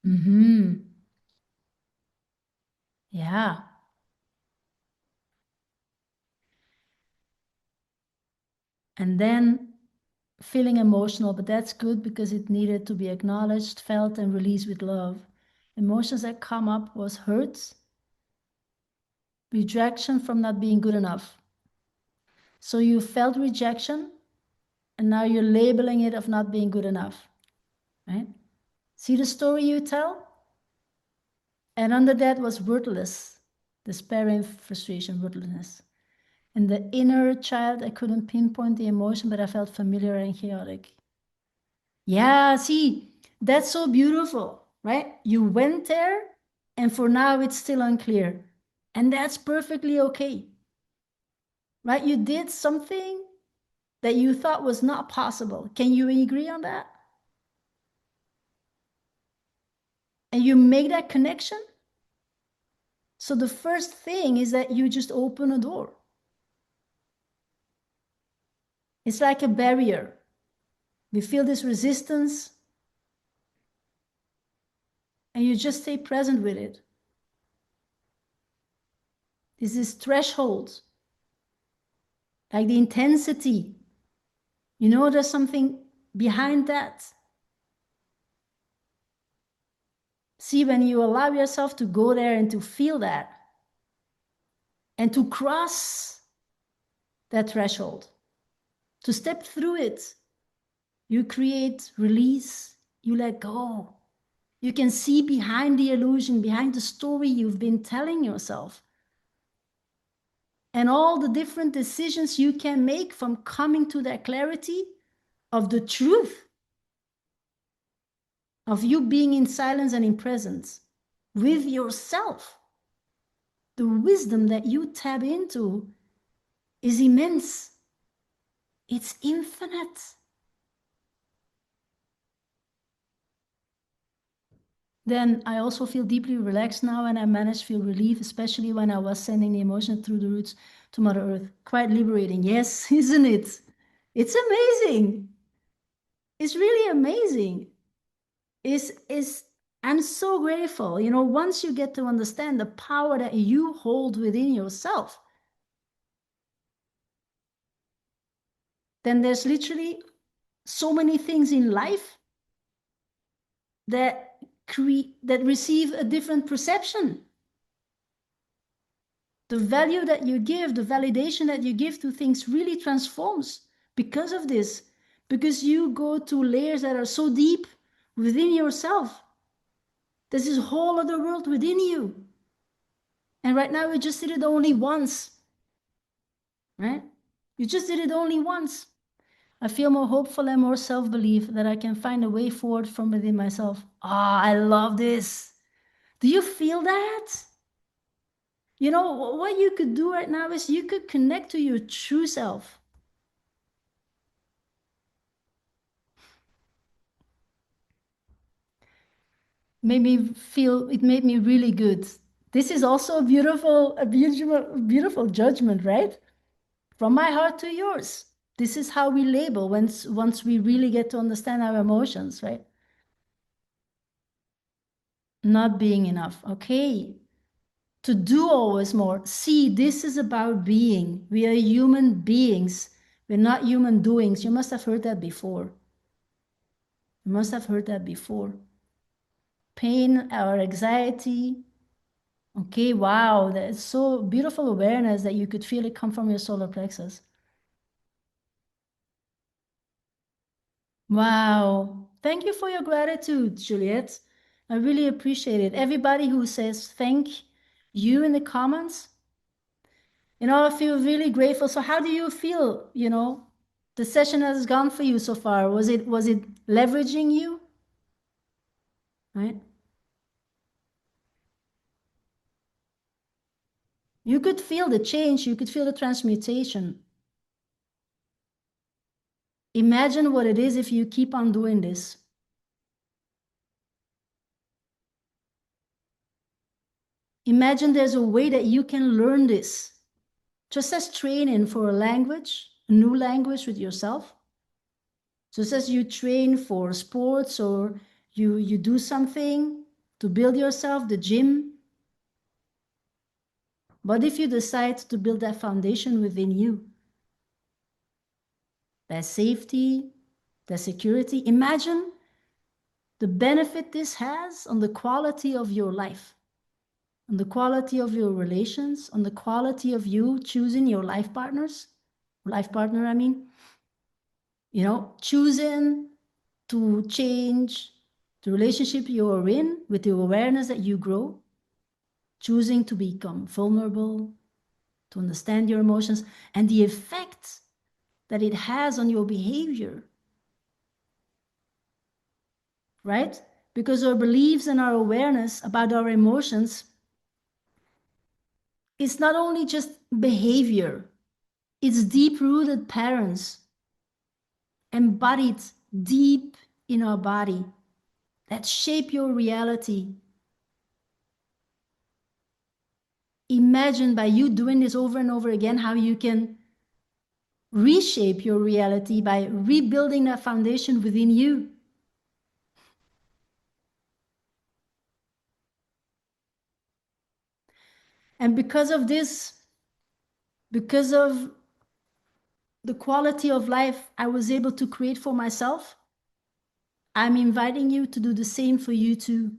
Mm-hmm. Yeah. And then feeling emotional, but that's good because it needed to be acknowledged, felt, and released with love. Emotions that come up was hurt, rejection from not being good enough. So you felt rejection, and now you're labeling it of not being good enough, right? See the story you tell? And under that was wordless, despair, frustration, wordlessness. And the inner child, I couldn't pinpoint the emotion, but I felt familiar and chaotic. Yeah, see, that's so beautiful, right? You went there, and for now it's still unclear. And that's perfectly okay, right? You did something that you thought was not possible. Can you agree on that? And you make that connection. So the first thing is that you just open a door. It's like a barrier. We feel this resistance, and you just stay present with it. Is this threshold, like the intensity. You know, there's something behind that. See, when you allow yourself to go there and to feel that and to cross that threshold, to step through it, you create release, you let go. You can see behind the illusion, behind the story you've been telling yourself. And all the different decisions you can make from coming to that clarity of the truth of you being in silence and in presence with yourself. The wisdom that you tap into is immense. It's infinite. Then I also feel deeply relaxed now, and I manage to feel relief, especially when I was sending the emotion through the roots to Mother Earth. Quite liberating. Yes, isn't it? It's amazing. It's really amazing. Is I'm so grateful. You know, once you get to understand the power that you hold within yourself, then there's literally so many things in life that that receive a different perception. The value that you give, the validation that you give to things really transforms because of this, because you go to layers that are so deep within yourself. There's this whole other world within you. And right now, we just did it only once, right? You just did it only once. I feel more hopeful and more self-belief that I can find a way forward from within myself. Ah, I love this. Do you feel that? You know, what you could do right now is you could connect to your true self. It made me really good. This is also a beautiful judgment, right? From my heart to yours. This is how we label once we really get to understand our emotions, right? Not being enough. Okay. To do always more. See, this is about being. We are human beings. We're not human doings. You must have heard that before. You must have heard that before. Pain or anxiety. Okay, wow, that's so beautiful awareness that you could feel it come from your solar plexus. Wow. Thank you for your gratitude, Juliet. I really appreciate it. Everybody who says thank you in the comments, I feel really grateful. So how do you feel, the session has gone for you so far? Was it leveraging you? Right? You could feel the change, you could feel the transmutation. Imagine what it is if you keep on doing this. Imagine there's a way that you can learn this. Just as training for a language, a new language with yourself. Just as you train for sports or you do something, to build yourself the gym. What if you decide to build that foundation within you? That safety, that security. Imagine the benefit this has on the quality of your life, on the quality of your relations, on the quality of you choosing your life partner, I mean, choosing to change the relationship you are in with the awareness that you grow, choosing to become vulnerable, to understand your emotions, and the effect that it has on your behavior, right? Because our beliefs and our awareness about our emotions is not only just behavior, it's deep-rooted patterns embodied deep in our body that shape your reality. Imagine by you doing this over and over again how you can reshape your reality by rebuilding that foundation within you. And because of this, because of the quality of life I was able to create for myself, I'm inviting you to do the same for you too.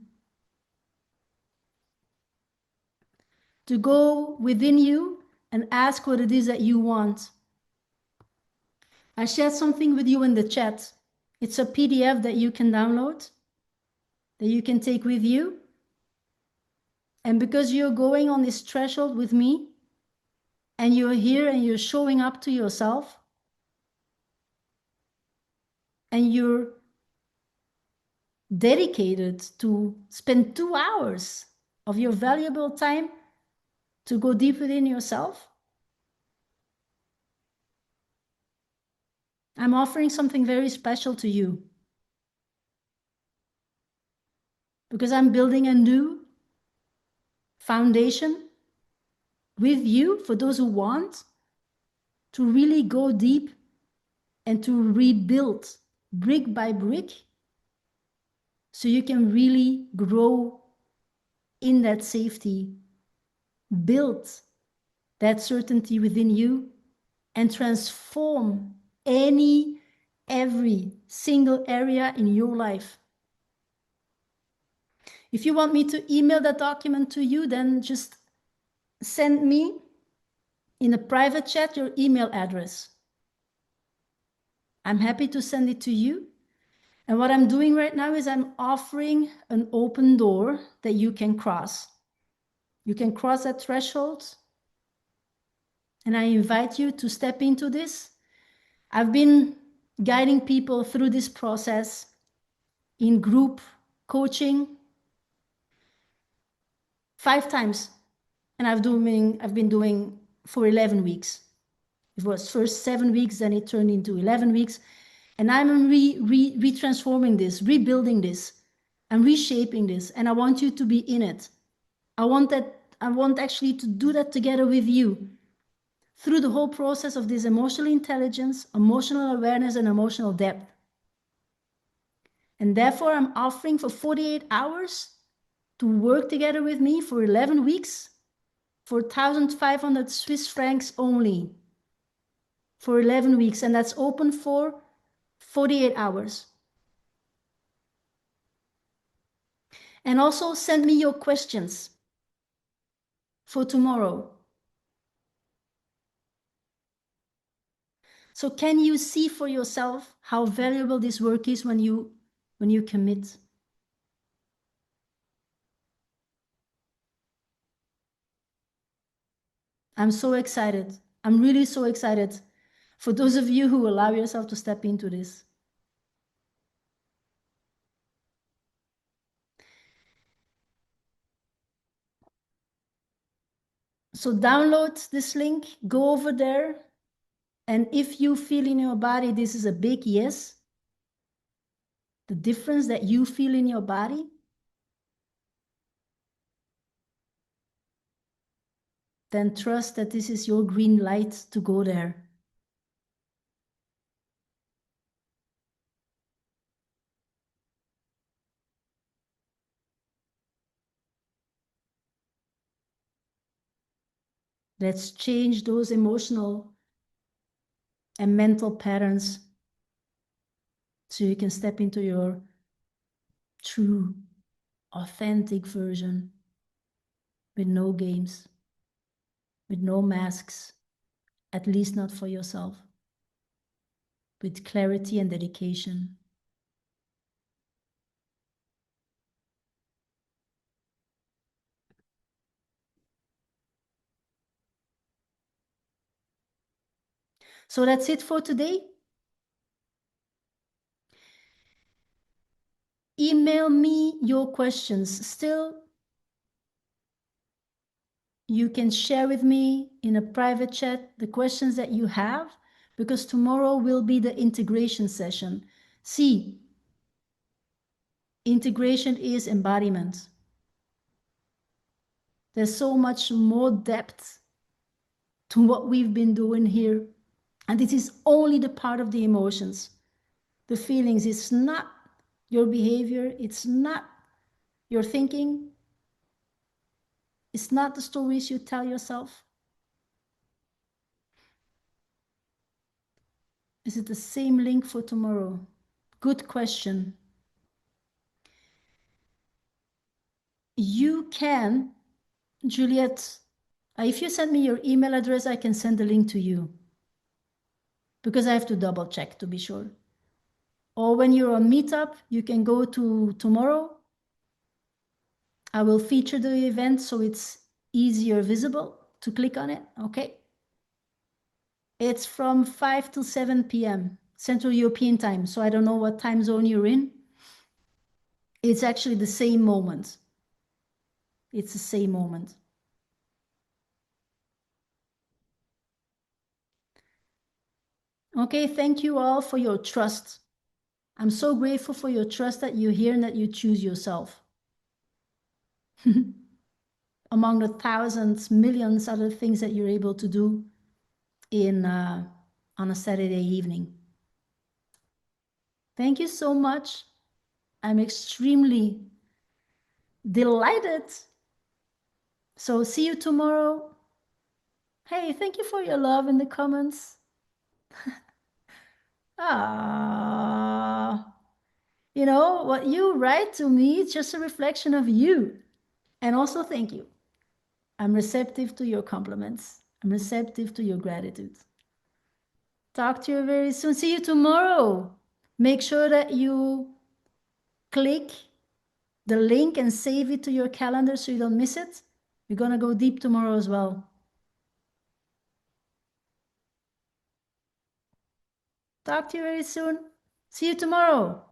To go within you and ask what it is that you want. I shared something with you in the chat. It's a PDF that you can download, that you can take with you. And because you're going on this threshold with me, and you're here and you're showing up to yourself, and you're dedicated to spend 2 hours of your valuable time to go deep within yourself, I'm offering something very special to you. Because I'm building a new foundation with you for those who want to really go deep and to rebuild brick by brick so you can really grow in that safety, build that certainty within you, and transform every single area in your life. If you want me to email that document to you, then just send me in a private chat your email address. I'm happy to send it to you. And what I'm doing right now is I'm offering an open door that you can cross. You can cross that threshold. And I invite you to step into this. I've been guiding people through this process in group coaching 5 times. And I've been doing for 11 weeks. It was first 7 weeks, then it turned into 11 weeks. And I'm retransforming this, rebuilding this, and reshaping this. And I want you to be in it. I want actually to do that together with you through the whole process of this emotional intelligence, emotional awareness, and emotional depth. And therefore, I'm offering for 48 hours to work together with me for 11 weeks for 1,500 Swiss francs only for 11 weeks. And that's open for 48 hours. And also send me your questions for tomorrow. So can you see for yourself how valuable this work is when you commit? I'm so excited. I'm really so excited for those of you who allow yourself to step into this. So download this link, go over there, and if you feel in your body this is a big yes, the difference that you feel in your body, then trust that this is your green light to go there. Let's change those emotional and mental patterns so you can step into your true, authentic version with no games, with no masks, at least not for yourself, with clarity and dedication. So that's it for today. Email me your questions. Still, you can share with me in a private chat the questions that you have, because tomorrow will be the integration session. See, integration is embodiment. There's so much more depth to what we've been doing here. And this is only the part of the emotions, the feelings. It's not your behavior. It's not your thinking. It's not the stories you tell yourself. Is it the same link for tomorrow? Good question. You can, Juliet, if you send me your email address, I can send the link to you, because I have to double check to be sure. Or when you're on Meetup, you can go to tomorrow. I will feature the event so it's easier visible to click on it, okay? It's from 5 to 7 p.m. Central European time, so I don't know what time zone you're in. It's actually the same moment. It's the same moment. Okay, thank you all for your trust. I'm so grateful for your trust that you're here and that you choose yourself. Among the thousands, millions other things that you're able to do in on a Saturday evening. Thank you so much. I'm extremely delighted. So see you tomorrow. Hey, thank you for your love in the comments. Ah, you know, what you write to me is just a reflection of you. And also thank you. I'm receptive to your compliments. I'm receptive to your gratitude. Talk to you very soon. See you tomorrow. Make sure that you click the link and save it to your calendar so you don't miss it. We're going to go deep tomorrow as well. Talk to you very soon. See you tomorrow.